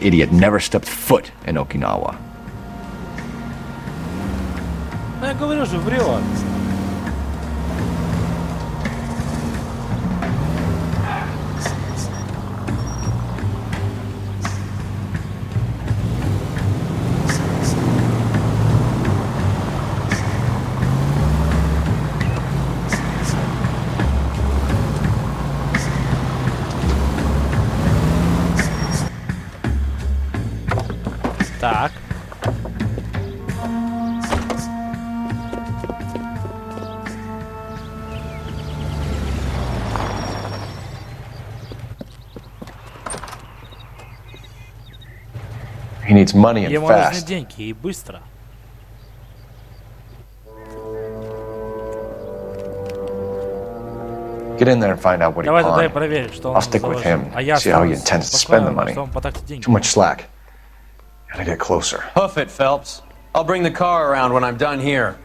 idiot never stepped foot in Okinawa. Ну я говорю же, врет. Так. He needs money and Ему нужны fast. деньги и быстро. Get in there and find out what he Давай туда и pawned. проверь, что он I'll stick with him, see how he intends to spend the money. Too much slack. Gotta get closer. Hoof it, Phelps. I'll bring the car around when I'm done here.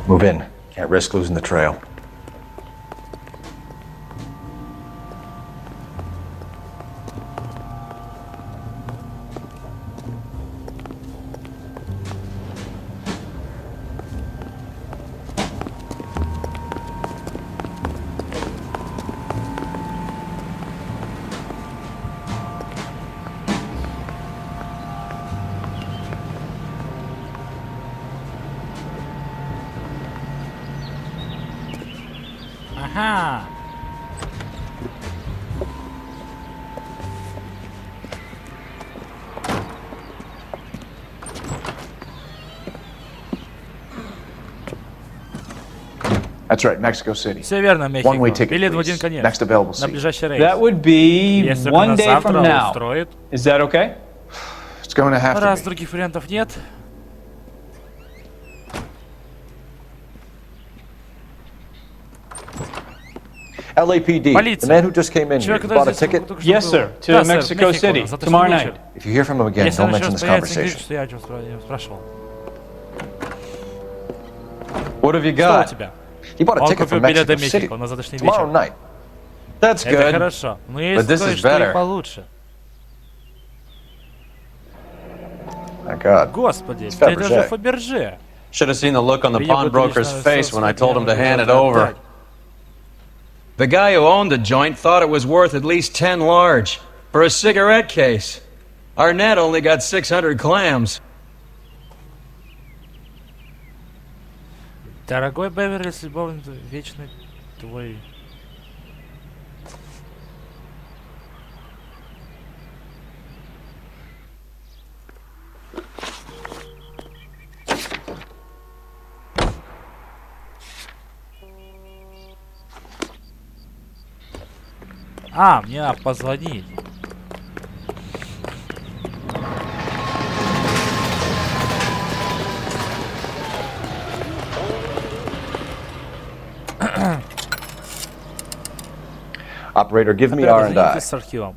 Move in. Can't risk losing the trail. Ага. That's right, Mexico City. Все верно, Мехико. One-way ticket, Билет в please. один конец. Next available На seat. ближайший рейс. That would be Если one нас day завтра from now. устроит. Is that okay? It's going to have Раз to be. других вариантов нет. LAPD. The man who just came in here. Человек, You который bought a здесь ticket? только что Yes, был. sir. To Да, сэр, Mexico Мехико, City на завтрашний tomorrow вечер. night. If you hear from him again, Если don't он еще mention раз this появится, говорит, conversation. что я о чем спрашивал. What have you Что у got? тебя? He bought a Он ticket купил from билет до Mexico City. Мехико на завтрашний Tomorrow вечер. night. That's Это good. хорошо. Но But есть this is кое-что и better. получше. My God. Господи, It's это же Fabergé. Фаберже. Should have seen the look on the Приехал pawnbroker's лично face со when I told him to hand it отделом over. The guy who owned the joint thought it was worth at least 10 large for a cigarette case. Arnett only got 600 clams. Дорогой Беверли, с любовью вечный твой. А, мне надо позвонить. Operator, give me R&I. С архивом.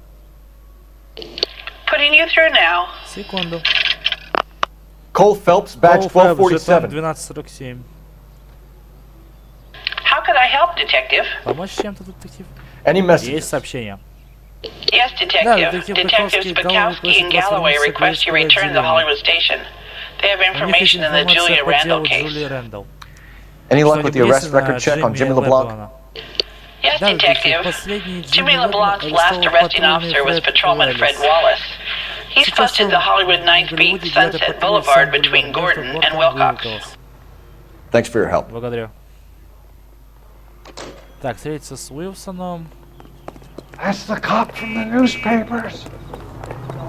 Putting you through now. Секунду. Cole Phelps, badge Коула Фелпса, 1247. 1247. How could I help, Detective? Помочь чем-то, детектив? Any Есть messages? сообщение. Yes, Detective. Detectives Bukowski and Galloway request you return to the Hollywood station. They have information in the Julia Randall case. Any luck with the arrest record check on Jimmy LeBlanc? Yes, Detective. Jimmy LeBlanc's last arresting officer was Patrolman Fred Wallace. He's posted the Hollywood 9th Beat Sunset Boulevard between Gordon and Wilcox. Thanks for your help. Благодарю. Так, встретиться с Уилсоном. That's the cop from the newspapers.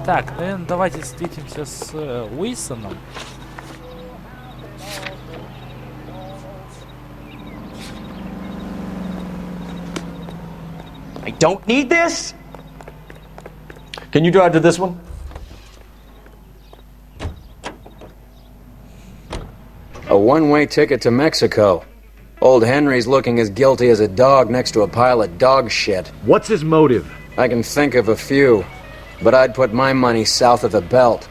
Так, наверное, давайте встретимся с Уилсоном. I don't need this. Can you drive to this one? A one-way ticket to Mexico. Old Henry's looking as guilty as a dog next to a pile of dog shit. What's his motive? I can think of a few, but I'd put my money south of the belt.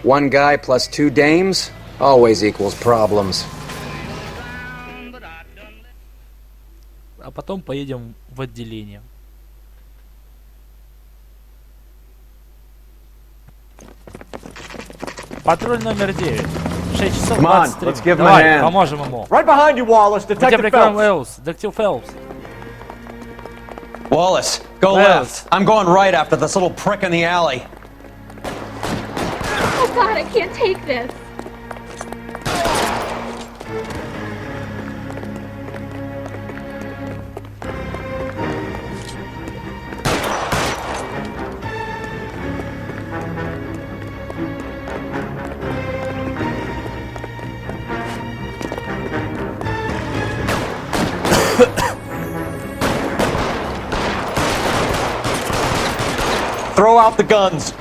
One guy plus two dames always equals problems. А потом поедем в отделение. Патруль номер 9. 6 часов 23 минут. Давай, поможем ему. Right behind you, Wallace. Detective Phelps. Detective Phelps. Wallace, go left. I'm going right after this little prick in the alley. Oh God, I can't take this. Throw out the guns.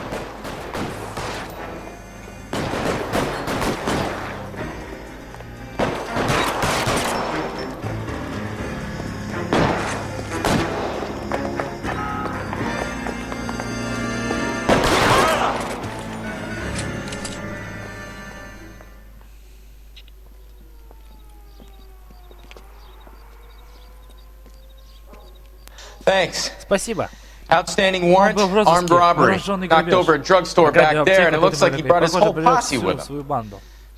Thanks. Спасибо. Outstanding warrant, armed robbery. Knocked over a drugstore back there, and it looks like he brought his whole posse with him.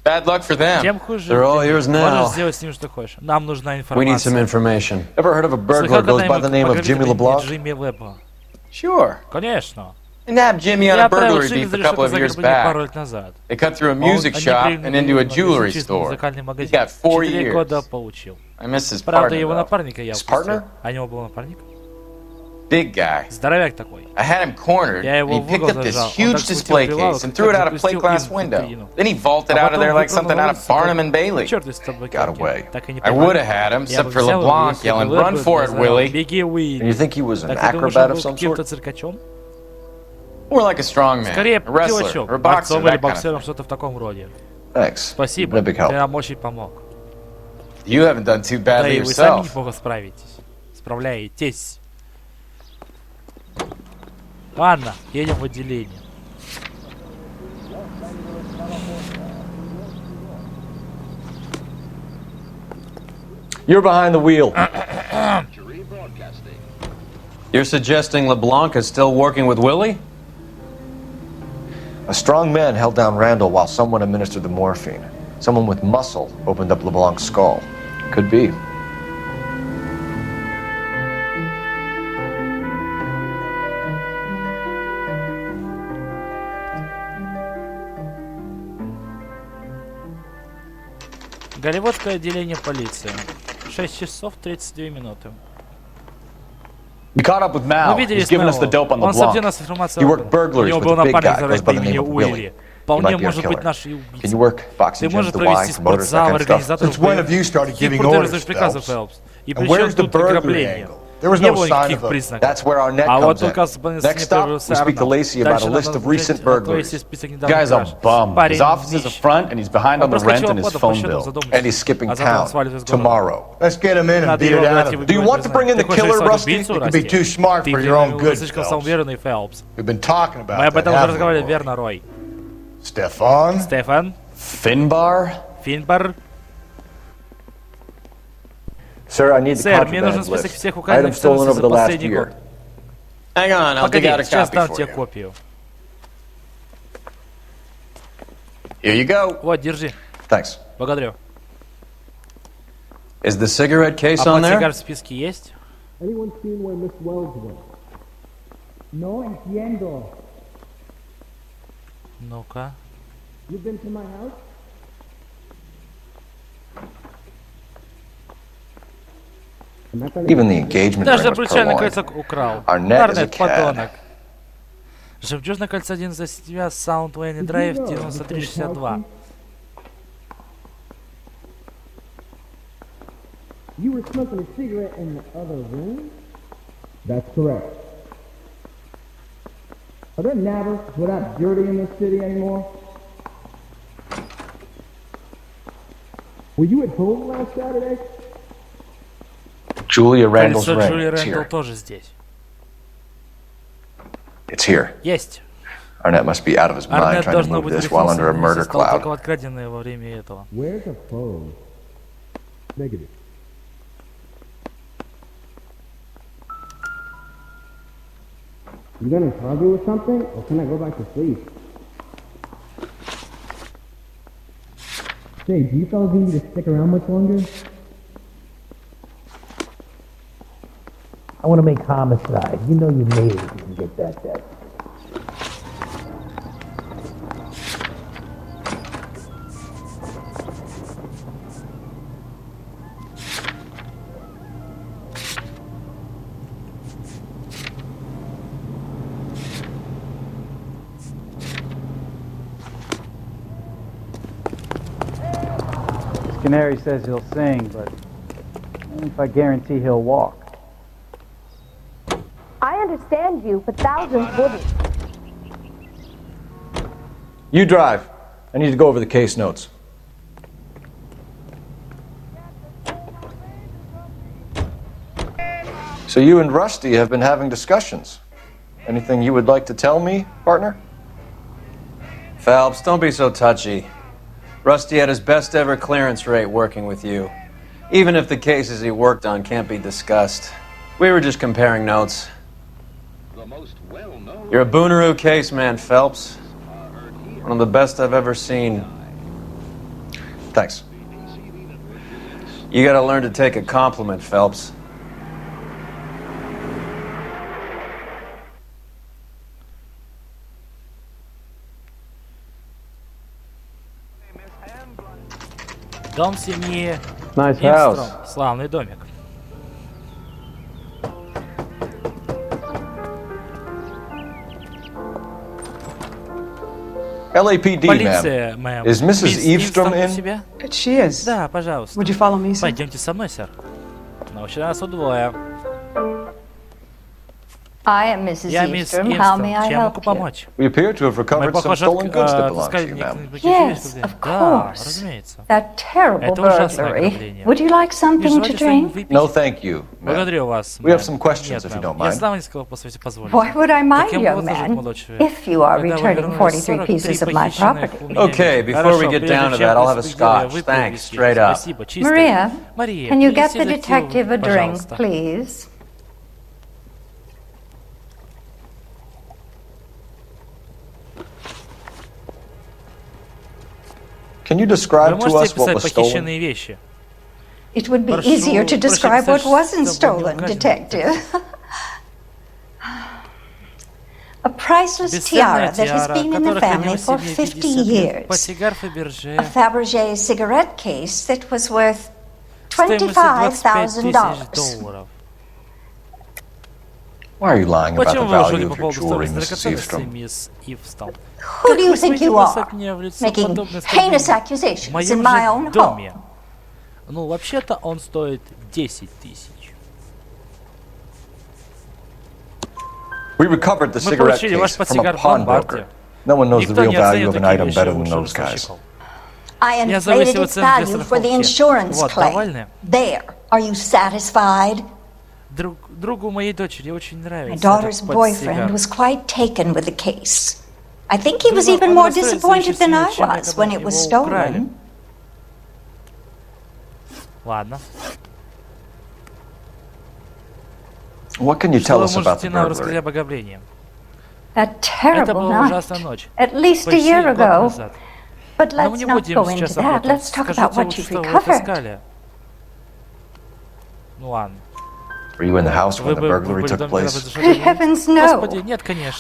Bad luck for them. They're all yours now. We need some information. Ever heard of a burglar who goes by the name of Jimmy LeBlanc? Sure. Конечно. They nabbed Jimmy on a burglary beef a couple of years back. They cut through a music shop and into a jewelry store. He got 4 years. I miss his partner, though. His partner? Big guy. Здоровяк такой. I had him cornered, and he picked up this huge display case and threw it out a plate glass window. Then he vaulted out of there like something out of Barnum and Bailey. Got away. I would have had him, except for LeBlanc yelling, "Run for it, Willie!" And you think he was an acrobat of some sort? More like a strongman, a wrestler, or a boxer, that kind of thing. Thanks. Спасибо. Big help. Ты нам очень помог. You haven't done too Да badly и вы сами yourself. неплохо справляетесь. Ладно, едем в отделение. You're behind the wheel. You're suggesting LeBlanc is still working with Willie? A strong man held down Randall while someone administered the morphine. Someone with muscle opened up LeBlanc's skull. Could be. Голливудское отделение полиции. 6 часов 32 минуты. We caught up with Mal. He's given us the dope on LeBlanc. He worked burglaries with a big guy goes by the name of Willie. He might be our killer. Can you work boxing gyms, the Y, promoters, that kind of stuff? Since when have you started giving orders, Phelps? And where's the burglary angle? There was no sign of a... That's where our net comes in. Next stop, we speak to Lacey about a list of recent burglaries. The guy's a bum. His office is a front, and he's behind on the rent and his phone bill. And he's skipping town tomorrow. Let's get him in and beat it out of him. Do you want to bring in the killer, Rusty? You can be too smart for your own good, Phelps. We've been talking about that, haven't we? Stefan? Finbar? Sir, I need the Сэр, мне нужен contraband список list. всех указанных Items stolen over за the last последний year. год. Hang on, I'll dig out a сейчас copy дам for тебе you. копию. Here you go. Вот, держи. Thanks. Благодарю. Is the cigarette case А on there? портсигар в списке есть? Anyone seen where Miss Wells went? No entiendo. Ну-ка. You been to my house? Even the engagement Даже ring was обручальное purloined. кольцо украл. Arnett is a Арнет, cad. подонок. Жемчужное кольцо 1 за себя, Sound Wayne Drive 9362. You were smoking a cigarette in the other room? That's correct. Are there neighbors without dirty in this city anymore? Were you at home last Saturday? Julia Randall's Кольцо ring. Джулии It's Рэндалл here. тоже здесь. It's here. Есть. Arnett must be out of his mind Арнет trying to должно move быть this while under a murder стал cloud. только откраденное во время этого. Where's the phone? Negative. You gonna argue with something, or can I go back to sleep? Say, do you fellas need me to stick around much longer? I want to make homicide. You know you made it if you can get that debt. Canary says he'll sing, but I don't know if I guarantee he'll walk. I understand you, but thousands wouldn't. You drive. I need to go over the case notes. So you and Rusty have been having discussions. Anything you would like to tell me, partner? Phelps, don't be so touchy. Rusty had his best ever clearance rate working with you. Even if the cases he worked on can't be discussed. We were just comparing notes. You're a Booneroo case man, Phelps. One of the best I've ever seen. Thanks. You gotta learn to take a compliment, Phelps. Дом семьи Nice Инстром. house. Славный домик. LAPD, Полиция, ma'am. мэм. Is Mrs. Мисс Eavestrom Инстром у in? себя? She is. Да, пожалуйста. Would you follow me, sir? Пойдемте со мной, сэр. Научи нас удвое. I am Mrs. Я мисс Eavestrom. How may Инстром. I Чем могу help you? помочь? We appear to have Мы, recovered some похоже, stolen goods that belong to отыскали you, некоторые ma'am. Yes, of Да, course. разумеется. That terrible Это ужасное burglary. ограбление. Would you like Не something to желаете что-нибудь drink? выпить? No, thank you, ma'am. Благодарю вас, We have мэм. some questions, Нет, if you мэм. don't Я mind. знаю, если позвольте позволить. Why would I mind, Так я young могу служить, man, молодой человек. if you are Когда вы returning вернулись 43 43 pieces of my похищенных property? у меня Okay, вещей. before we Хорошо, get прежде down to чем that, I'll have a приступить к делу, я scotch. выпью Thanks, виски. straight up. Спасибо, чисто. Maria, Мария, can you get принеси the детективу, detective a drink, пожалуйста. please? Can you Вы describe to можете us what описать was stolen? похищенные вещи? It would be Прошу easier to describe what прочитать, wasn't что было stolen, украдено. detective. A priceless Бесценная tiara that has тиара, been in the которая family хранилась for в семье 50 50 лет. years. Портсигар Фаберже. A Fabergé cigarette case that was worth Стоимостью $25 $25,000. тысяч. Why are you lying about the Почему вы лжете value по of your поводу jewelry, стоимости Mrs. драгоценностей, Eavestrom? мисс Ивстон? Who do you think you are, Мне в лицо making подобное heinous в accusations моем in my же own home? доме. Ну, вообще-то он стоит 10 тысяч. We recovered the Мы cigarette получили case ваш from a портсигар в pawnbroker. ломбарде. No one knows the Никто real не value оценил of an такие item вещи better than лучше those guys. ростовщиков. I Я inflated завысил its цену для value for the страховки. insurance Вот, claim. довольны? There. Are you satisfied? Другу моей дочери очень My нравится daughter's этот портсигар. boyfriend was quite taken with the case. I think he was Думаю, even он more расстроится disappointed еще than I сильнее, чем was when когда it was его украли. stolen. Ладно. What can you tell us about the burglary? A terrible night. At least a year ago. But let's not go into that. Let's talk about what you've recovered. Were you in the house when the burglary took place? Good heavens, no.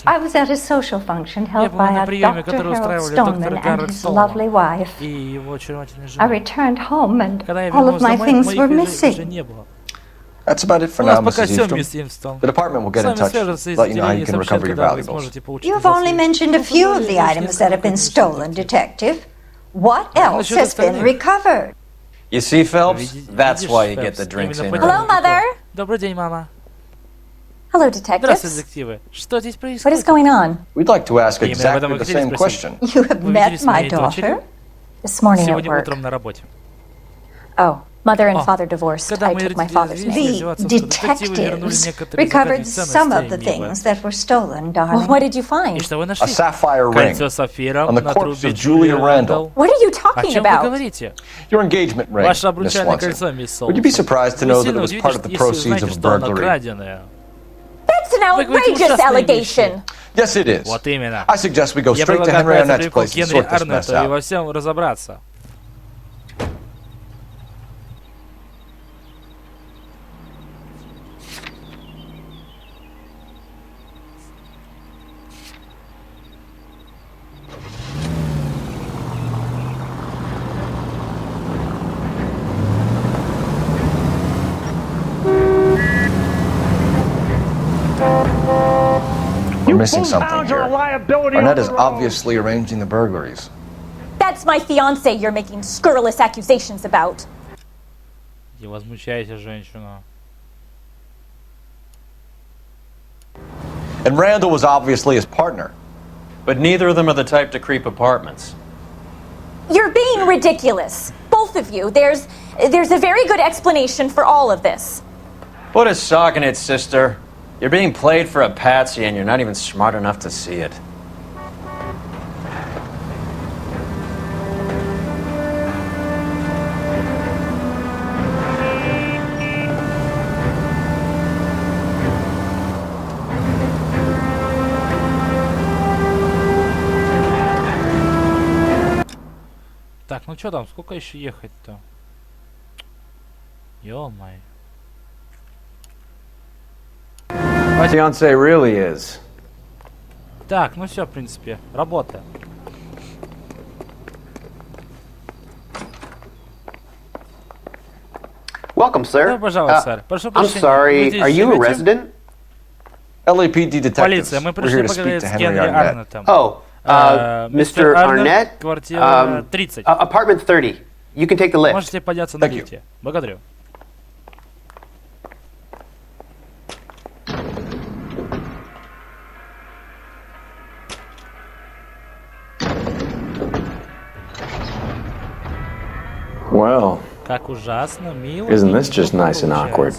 I was at a social function held by a Dr. Harold Stoneman and his lovely wife. I returned home and all of my things were missing. That's about it for now, Mrs. Eastrom. The department will get in touch, let you know how you can recover your valuables. You've only mentioned a few of the items that have been stolen, Detective. What else has been recovered? You see, Phelps? That's why you get the drinks in. Hello, Mother. Добрый день, мама. Hello, detectives. What is going on? We'd like to ask exactly the same question. You have met my daughter? This morning at work. Oh. Mother and father divorced. I took my father's name. The detectives recovered some of the things that were stolen, darling. Well, what did you find? A sapphire ring on the corpse of Julia Randall. What are you talking about? Your engagement ring, Miss Swanson. Would you be surprised to know that it was part of the proceeds of a burglary? That's an outrageous allegation. Yes, it is. I suggest we go straight to Henry Arnett's place and sort this mess out. We're missing something here. Arnett is obviously arranging the burglaries. That's my fiance you're making scurrilous accusations about. Не возмущайся, женщина. And Randall was obviously his partner. But neither of them are the type to creep apartments. You're being ridiculous. Both of you. There's a very good explanation for all of this. Put a sock in it, sister. You're being played for a patsy and you're not even smart enough to see it. Так, ну что там, сколько еще ехать-то? Ё-моё. Fiance really is. Так, ну все, в принципе, работа. Welcome, sir. Добро пожаловать, сэр. Прошу I'm прощения. sorry, are you a resident? LAPD detectives. Полиция, мы пришли поговорить с Генри Арнеттом. Oh, Mr. Arnett, квартира 30. Apartment 30. You can take the lift. Можете подняться на лифте. Благодарю. Well, как ужасно, мило. Isn't this just nice and awkward?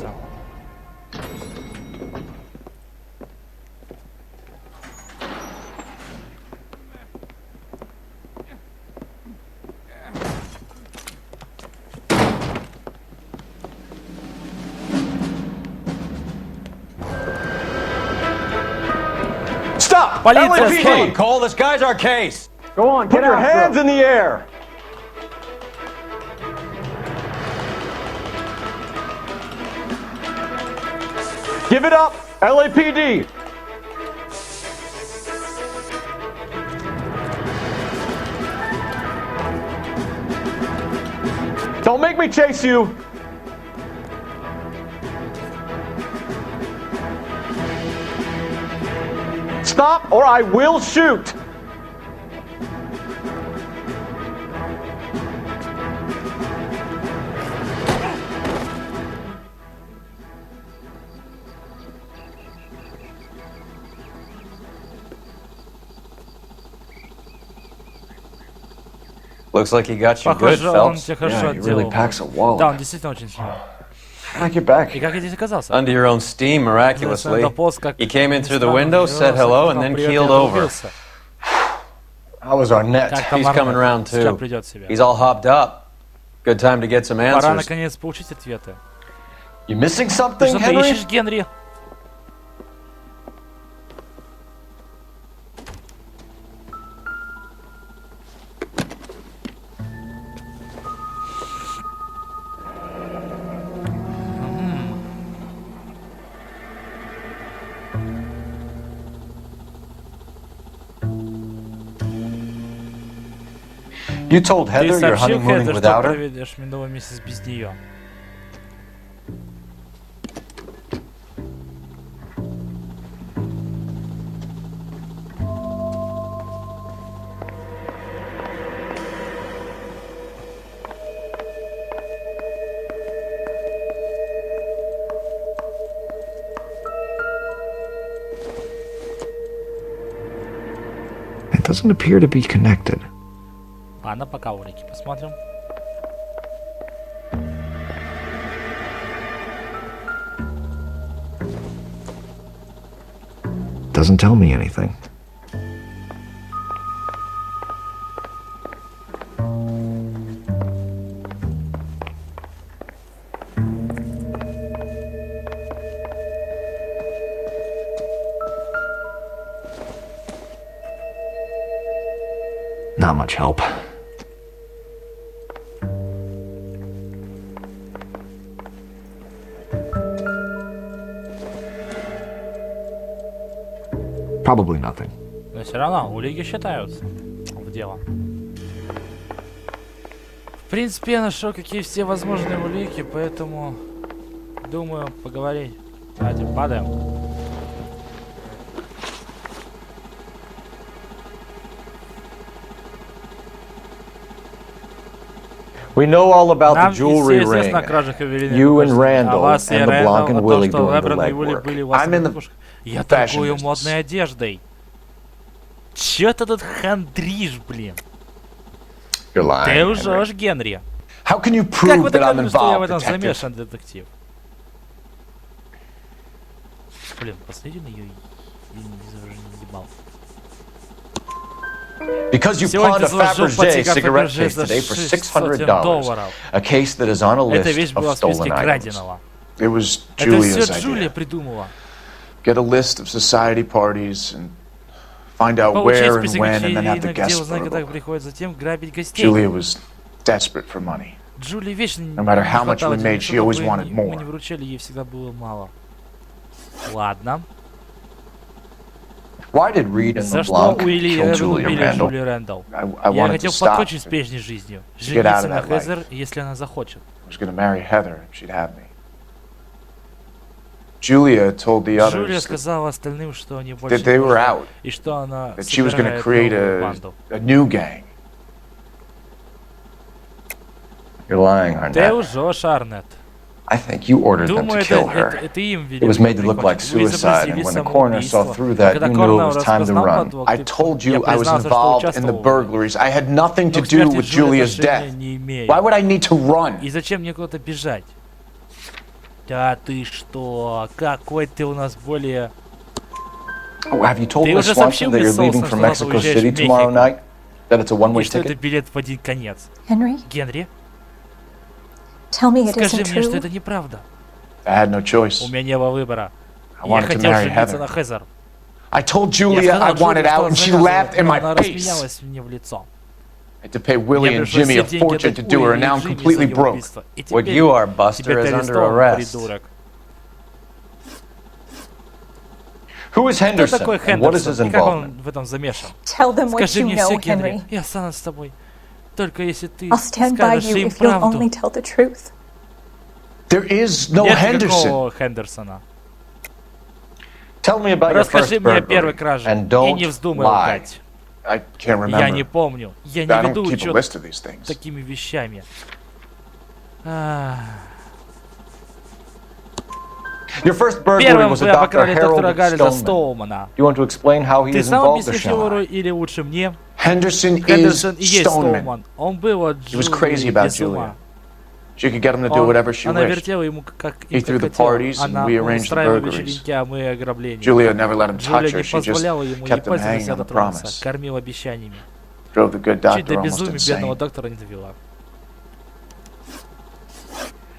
Stop! Полиция, Cole, this guy's our case. Go on, Put your hands in the air. Give it up, LAPD! Don't make me chase you! Stop or I will shoot! Looks like he got you good, Phelps. Yeah, he really packs a wallop. Да, он действительно очень сильный. How did I get back? И как я здесь оказался? Under your own steam, miraculously. He came in through the window, said hello, and then keeled over. How was Arnett? He's coming around too. He's all hopped up. Good time to get some Пора answers. наконец получить ответы. You missing something, Что ты Henry? ищешь, Генри? You told Heather you're honeymooning without her? Проведешь медовый месяц без нее. It doesn't appear to be connected. Ладно, пока улики посмотрим. Doesn't tell me anything. Not much help. Probably nothing. Но все равно улики считаются в дело. В принципе, я нашел какие все возможные улики, поэтому думаю поговорить. Давайте падаем. We know all about the jewelry ring. You and Randall and the Blanc and Willie doing the legwork. I'm in the Я торгую модной одеждой. Чё ты тут хандришь, блин? Ты лжёшь, Генри. How can you Как prove вы that I'm доказываете, что я в involved, этом detective? замешан, детектив? Блин, посмотри на её. Я не ебал. Because you pawned a Fabergé cigarette case today for $600, a case that is on a list of stolen items. It was Это Julia's всё Джулия idea. придумала. Get a list of society parties and find out Получить where and список when and then have the вечеринок, где guests узнать, когда burgled. приходит, затем грабить гостей. Julia was desperate for money. Джулии вечно No matter не how much хватало we денег, made, she чтобы always мы wanted не more. выручали, ей всегда было мало. Ладно. Why did Reed and За the что Blanc Уилли и kill Эван Julia убили Randall? Джули Рэндалл? I Я wanted to хотел stop. покончить с прежней жизнью. To get out Жениться of на that life. Хезер, если она захочет. I was going to marry Heather if she'd have me. Julia told the Джулия others сказала остальным, что они больше that they не were нужны, out, и что она that she was going to собирает create новую банду. a new gang. You're lying, Ты Arnett. лжешь, Арнет. I think you ordered them to Думаю, kill her. это им It was made to look like suicide, and when the coroner saw through that, you knew it was time to run. I told you I was involved in the burglaries. I had nothing to do with Julia's death. Why would I need to run? И зачем мне куда-то бежать? Да ты что? Какой ты у нас более... Oh, have you told Ты Miss уже Swanson сообщил that you're мисс leaving Солсон, for что Mexico ты уезжаешь City в tomorrow Мехико? night? That it's a one-way И что это ticket? билет в один конец? Henry, Генри, tell me it скажи isn't мне, что true. это неправда. I had no choice. У меня не было выбора. I Я wanted to хотел marry жениться Heather. на Хезер. I told Я Julia I сказал wanted Джулии, out, and что she она laughed in но my она face. рассмеялась мне в лицо. I had to pay Willie Мне and пришлось Jimmy a все деньги fortune отдать to do her, and Уилли now и I'm Джимми за completely ее broke. убийство. И What теперь you are, Buster, теперь is ты under арестован, arrest. придурок. Who is Кто Henderson, такой and what is his Хендерсон? И как involvement? он в этом замешан? Tell them what Скажи you мне know, все, Генри. Henry. Я останусь с тобой. Только если ты I'll stand by скажешь you им if you'll правду. only tell the truth. There is no Нет Henderson. никакого Хендерсона. Tell me about your Расскажи first мне о первой burglary, краже. and И не don't вздумай lie. лгать. I can't Я не remember. помню. Я I не don't веду keep a учет list of these things. такими вещами. Ах. Your first burglary Первым was вы a Dr. обокрали доктора Harold Гарольда Stoneman. Стоумана. You want to explain how he Ты is сам involved, or объяснишь shall его I? или лучше мне? Henderson is Хендерсон и есть Stoneman. Стоуман. Он был от He was crazy Джулии about без ума. Julia. She could get him to do whatever she Она wished. вертела ему как He threw the хотела. parties, and Она we arranged the устраивала burglaries. вечеринки, а мы ограбления. Julia never let him touch Джулия her. не She just позволяла ему ни kept him пальцем до hanging себя on the дотронуться, promise. кормила обещаниями. Drove the good Чуть doctor до almost безумия бедного insane. доктора не довела.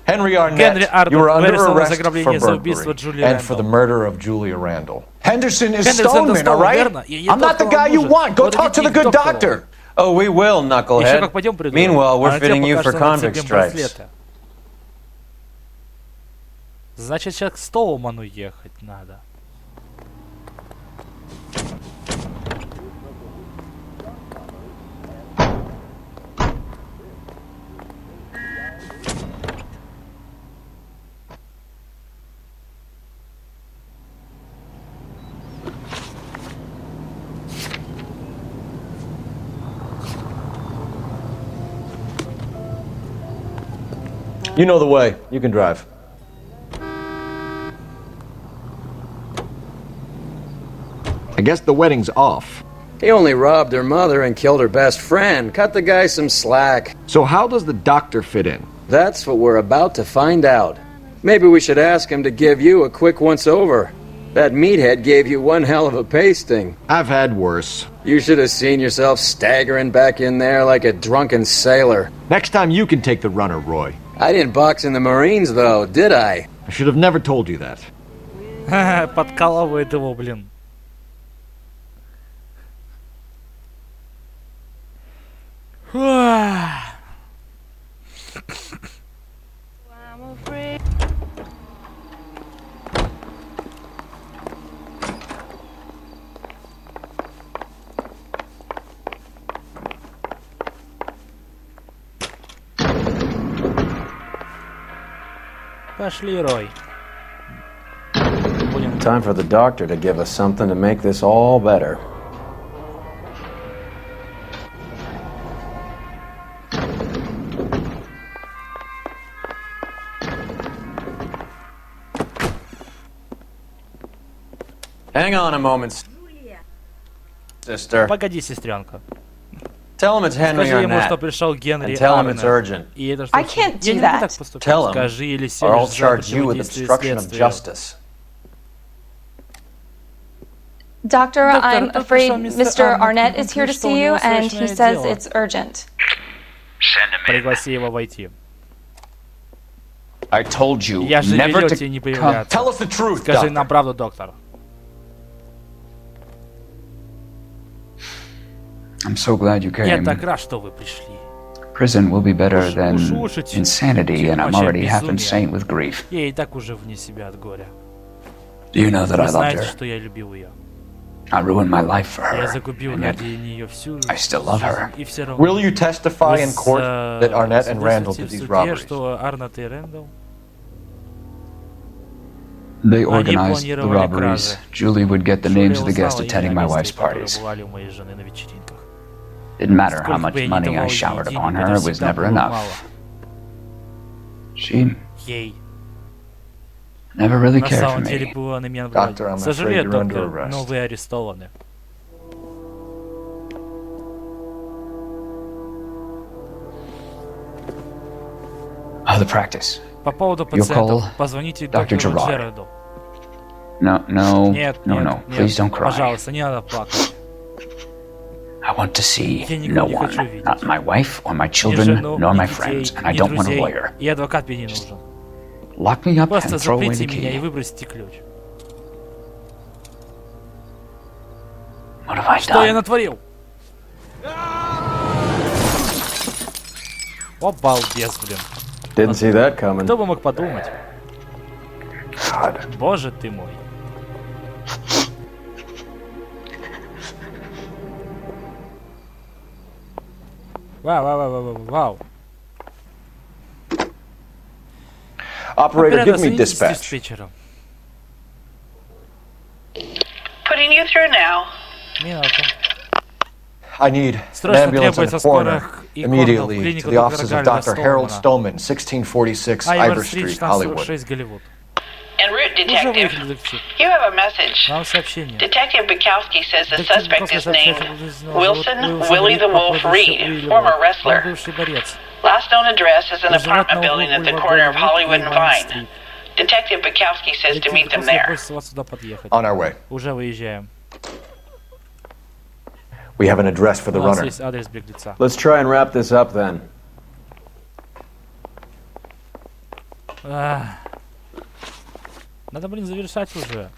Henry Генри Arnett, you were Арнетт under арестован за arrest ограбление for за убийство burglary Джулии and for the Рэндалл. murder of Julia Randall. Henderson is Хендерсон Stoneman, all Стоун, right? верно? Я I'm not the доктор guy you нужен. want. Go Вот talk to иди the к good доктору. doctor. Oh, we will, Еще knucklehead. как пойдем придурок. Meanwhile, we're Она тебе fitting you for покажет, что convict нацепим stripes. браслеты. Значит, сейчас к Стоуману ехать надо. You know the way. You can drive. I guess the wedding's off. He only robbed her mother and killed her best friend. Cut the guy some slack. So how does the doctor fit in? That's what we're about to find out. Maybe we should ask him to give you a quick once-over. That meathead gave you one hell of a pasting. I've had worse. You should have seen yourself staggering back in there like a drunken sailor. Next time you can take the runner, Roy. I didn't box in the Marines, though, did I? I should have never told you that. Подкалывает его, блин. Пошли, Рой. Time for the doctor to give us something to make this all better. Hang on a moment, sister. Погоди, сестренка. Tell him it's Henry Скажи ему, Arnett. что пришел Генри And tell him it's Арнетт. urgent. И это I can't do Я не that. могу так поступить. Tell him, Скажи или or I'll сядешь за charge you with противодействие obstruction of следствию. justice. Doctor, I'm Доктор, afraid только что Mr. Arnett is here to что у see you, него and he срочное says дело. it's urgent. Пригласи его войти. I told you Я же never велел to тебе не come. появляться. Tell us the truth, Скажи doctor. нам правду, доктор. I'm so glad you Я came. так рад, что вы пришли. Prison will be better than Слушайте, insanity, and I'm тюрьма, already half безумие. insane with grief. Я и так уже вне себя от горя. Do you know that I Вы loved знаете, her? что я любил ее. I ruined my life for Я her, загубил and yet ради нее всю I still love her. жизнь, и все равно. Will you testify in court that Arnett and Randall did these robberies? Что Арнетт и Рэндалл They organized the планировали robberies. кражи. Julie would get the Шуля names of the guests узнала attending имена my гостей, wife's которые parties. бывали у моей жены на вечеринках. Didn't matter how Сколько much бы я ни money I давал ей showered денег, upon это her, it was всегда never было enough. мало. She Ей. never really На cared for самом деле me. было на меня Doctor, I'm наплевать. Сожалею, afraid you're under доктор, arrest. но вы арестованы. Oh, the practice. По поводу Your call, пациентов, позвоните Dr. доктору Gerard. Джерарду. No, Нет, no, нет, no. нет, Please don't cry. пожалуйста, не надо плакать. I want to see Я никого no не хочу one, видеть. not my wife or my Ни children, жену, nor ни my детей, friends, and I ни don't want a друзей, lawyer. и адвокат мне не нужен. Lock me up Просто and throw away the заприте меня и key. выбросьте ключ. What have I Что я done? натворил? О, балбес, блин. Didn't see that coming. Кто бы мог подумать? Боже ты мой. Вау. Operator, give me Соедините с dispatch. диспетчером. Putting you through now. Минуту. I need an Срочно ambulance and требуется a coroner скорых и коронер в immediately клинику to the offices доктора of Гарольда Dr. Harold Столмана. Stolman, 1646 Айвор Ivor Стрит, Street, Hollywood. 46, Голливуд. En route, Уже detective. выехали, детектив. You have a message. Вам сообщение. Detective Bukowski says the suspect После is named сообщения Wilson Willie the Wolf Reed, former wrestler. Бывший борец. Last known address is an Живет на apartment building at the углу corner of Голливуд Hollywood и and Вайн-стрит. Vine. Detective Bukowski says to meet them Детектив there. просит вас сюда подъехать. On our way. Уже выезжаем. We have an address for the У нас runner. есть адрес беглеца. Let's try and wrap this up then. Надо, блин, завершать уже.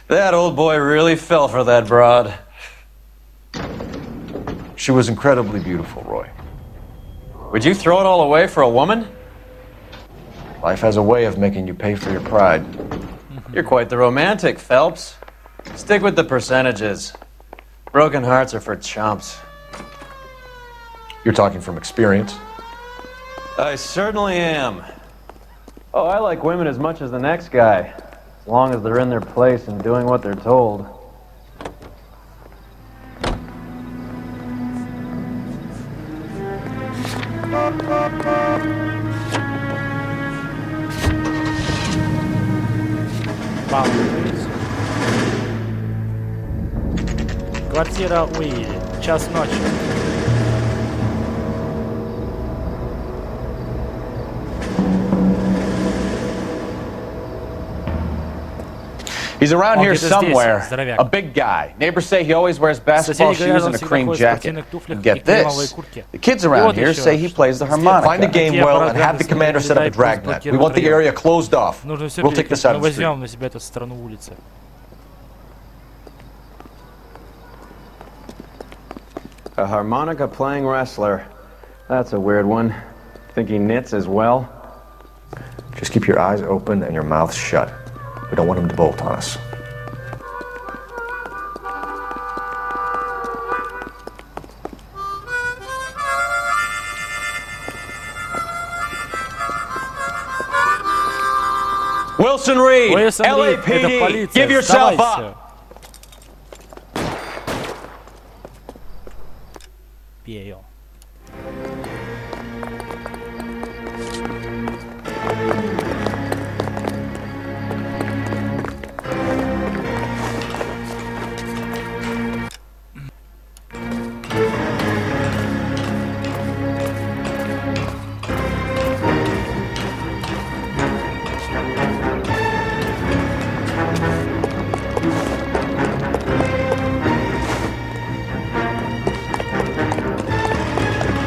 That old boy really fell for that broad. She was incredibly beautiful, Roy. Would you throw it all away for a woman? Life has a way of making you pay for your pride. You're quite the romantic, Phelps. Stick with the percentages. Broken hearts are for chumps. You're talking from experience. I certainly am. Oh, I like women as much as the next guy. As long as they're in their place and doing what they're told. Квартира Уилли. Час ночи. He's around here somewhere. A big guy. Neighbors say he always wears basketball shoes and a cream jacket. And get this. The kids around here say he plays the harmonica. Find the game well and have the commander set up a dragnet. We want the area closed off. We'll take this out of the street. A harmonica playing wrestler. That's a weird one. Think he knits as well? Just keep your eyes open and your mouth shut. We don't want him to bolt on us. Wilson Reed, LAPD, give yourself up. Пей.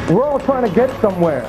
We're all trying to get somewhere.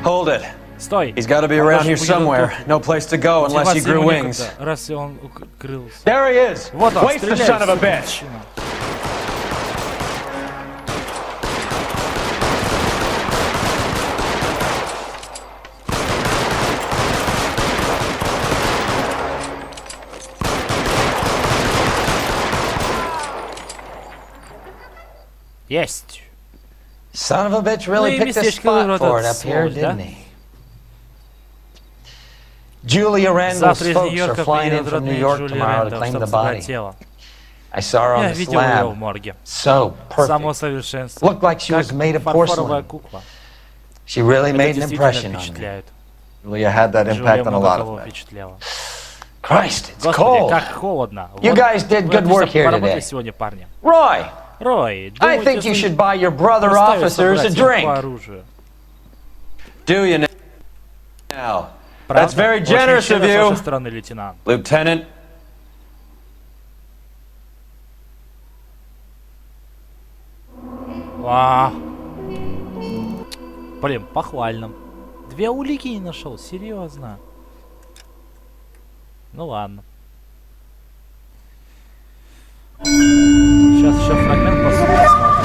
Hold it. Стой. He's got to be around here somewhere. No place to go unless he grew wings. There he is. Waste the son of a bitch. Есть. Son of a bitch really picked a spot for it up here, didn't he? Julia Randall's folks are flying in from New York tomorrow to claim the body. I saw her on the slab. So perfect. Looked like she was made of porcelain. She really made an impression on me. Julia had that impact on a lot of men. Christ, it's cold. You guys did good work here today. Roy! I think you should buy your brother officers a drink. Do you now? That's very generous of you, Lieutenant. Вау. Блин, похвально. 2 улики не нашел, серьезно. Ну ладно. Сейчас еще фрагмент посмотрим.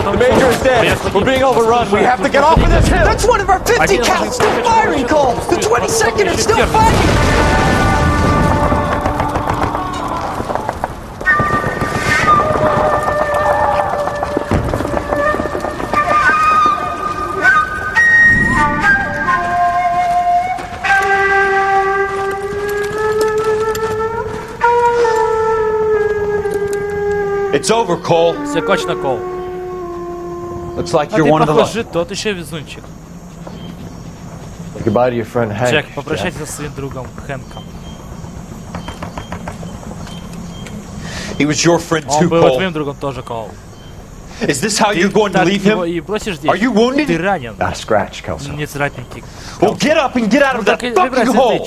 The major is dead. We're being overrun. We have to get off of this hill. That's one of our 50 cal still firing, Cole. The 22nd is still fighting. It's over, Cole. Все кончено, Кол. Looks like you're one of the похоже, тот еще везунчик. Goodbye to your friend Hank. Джек, попрощайся со своим другом Хэнком. He was your friend too, Он был Cole. твоим другом тоже, Кол. Is this how you're going to leave him? Are you wounded? Ты ранен. Not a scratch, Kelso. Не царапинки. Well, get up and get out of that fucking hole.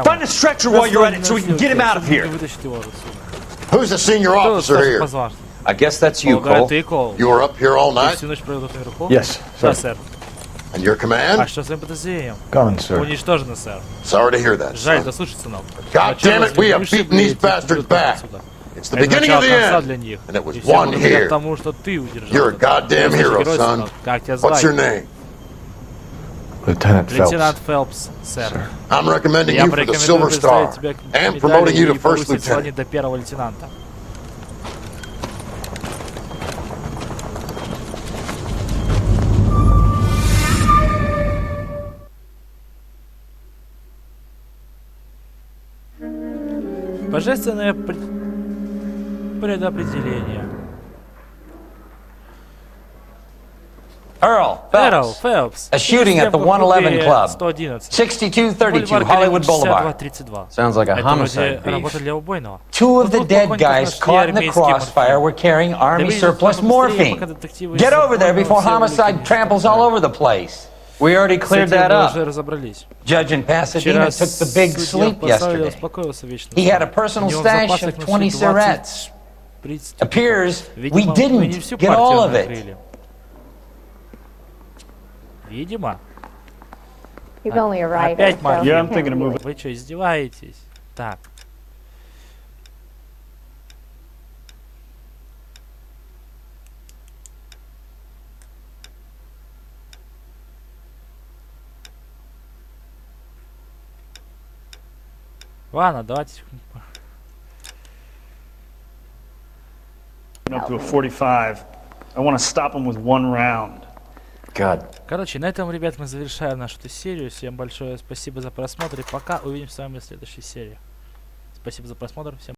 Find a stretcher while you're at it so we can get him out of here. Who's the senior officer here? I guess that's you, Cole. You were up here all night? Yes, sir. And your command? Gone, sir. Уничтожено, сэр. Sorry to hear that, Жаль son. это слышать, сынок. God damn it, we have beaten these bastards back. It's the beginning of the end, and it was won here. You're a goddamn hero, son. What's your name? Lieutenant Phelps. Лейтенант Фелпс, сэр. I'm recommending you for the Silver Star and promoting you to first lieutenant. До первого лейтенанта. Божественное предопределение. Earl Phelps. A shooting at the 111 Club, 6232 Hollywood Boulevard. Sounds like a homicide beef. Two of the dead guys caught in the crossfire were carrying Army surplus morphine. Get over there before homicide tramples all over the place. We already cleared that up. Judge in Pasadena took the big sleep yesterday. He had a personal stash of 20 cigarettes. Appears we didn't get all of it. Видимо. You've only arrived. Опять Yeah, I'm thinking of moving. Вы что, издеваетесь? Так. Ладно, давайте. Up to a 45. I want to stop him with one round. God. Короче, на этом, ребят, мы завершаем нашу серию. Всем большое спасибо за просмотр и пока. Увидимся с вами в следующей серии. Спасибо за просмотр. Всем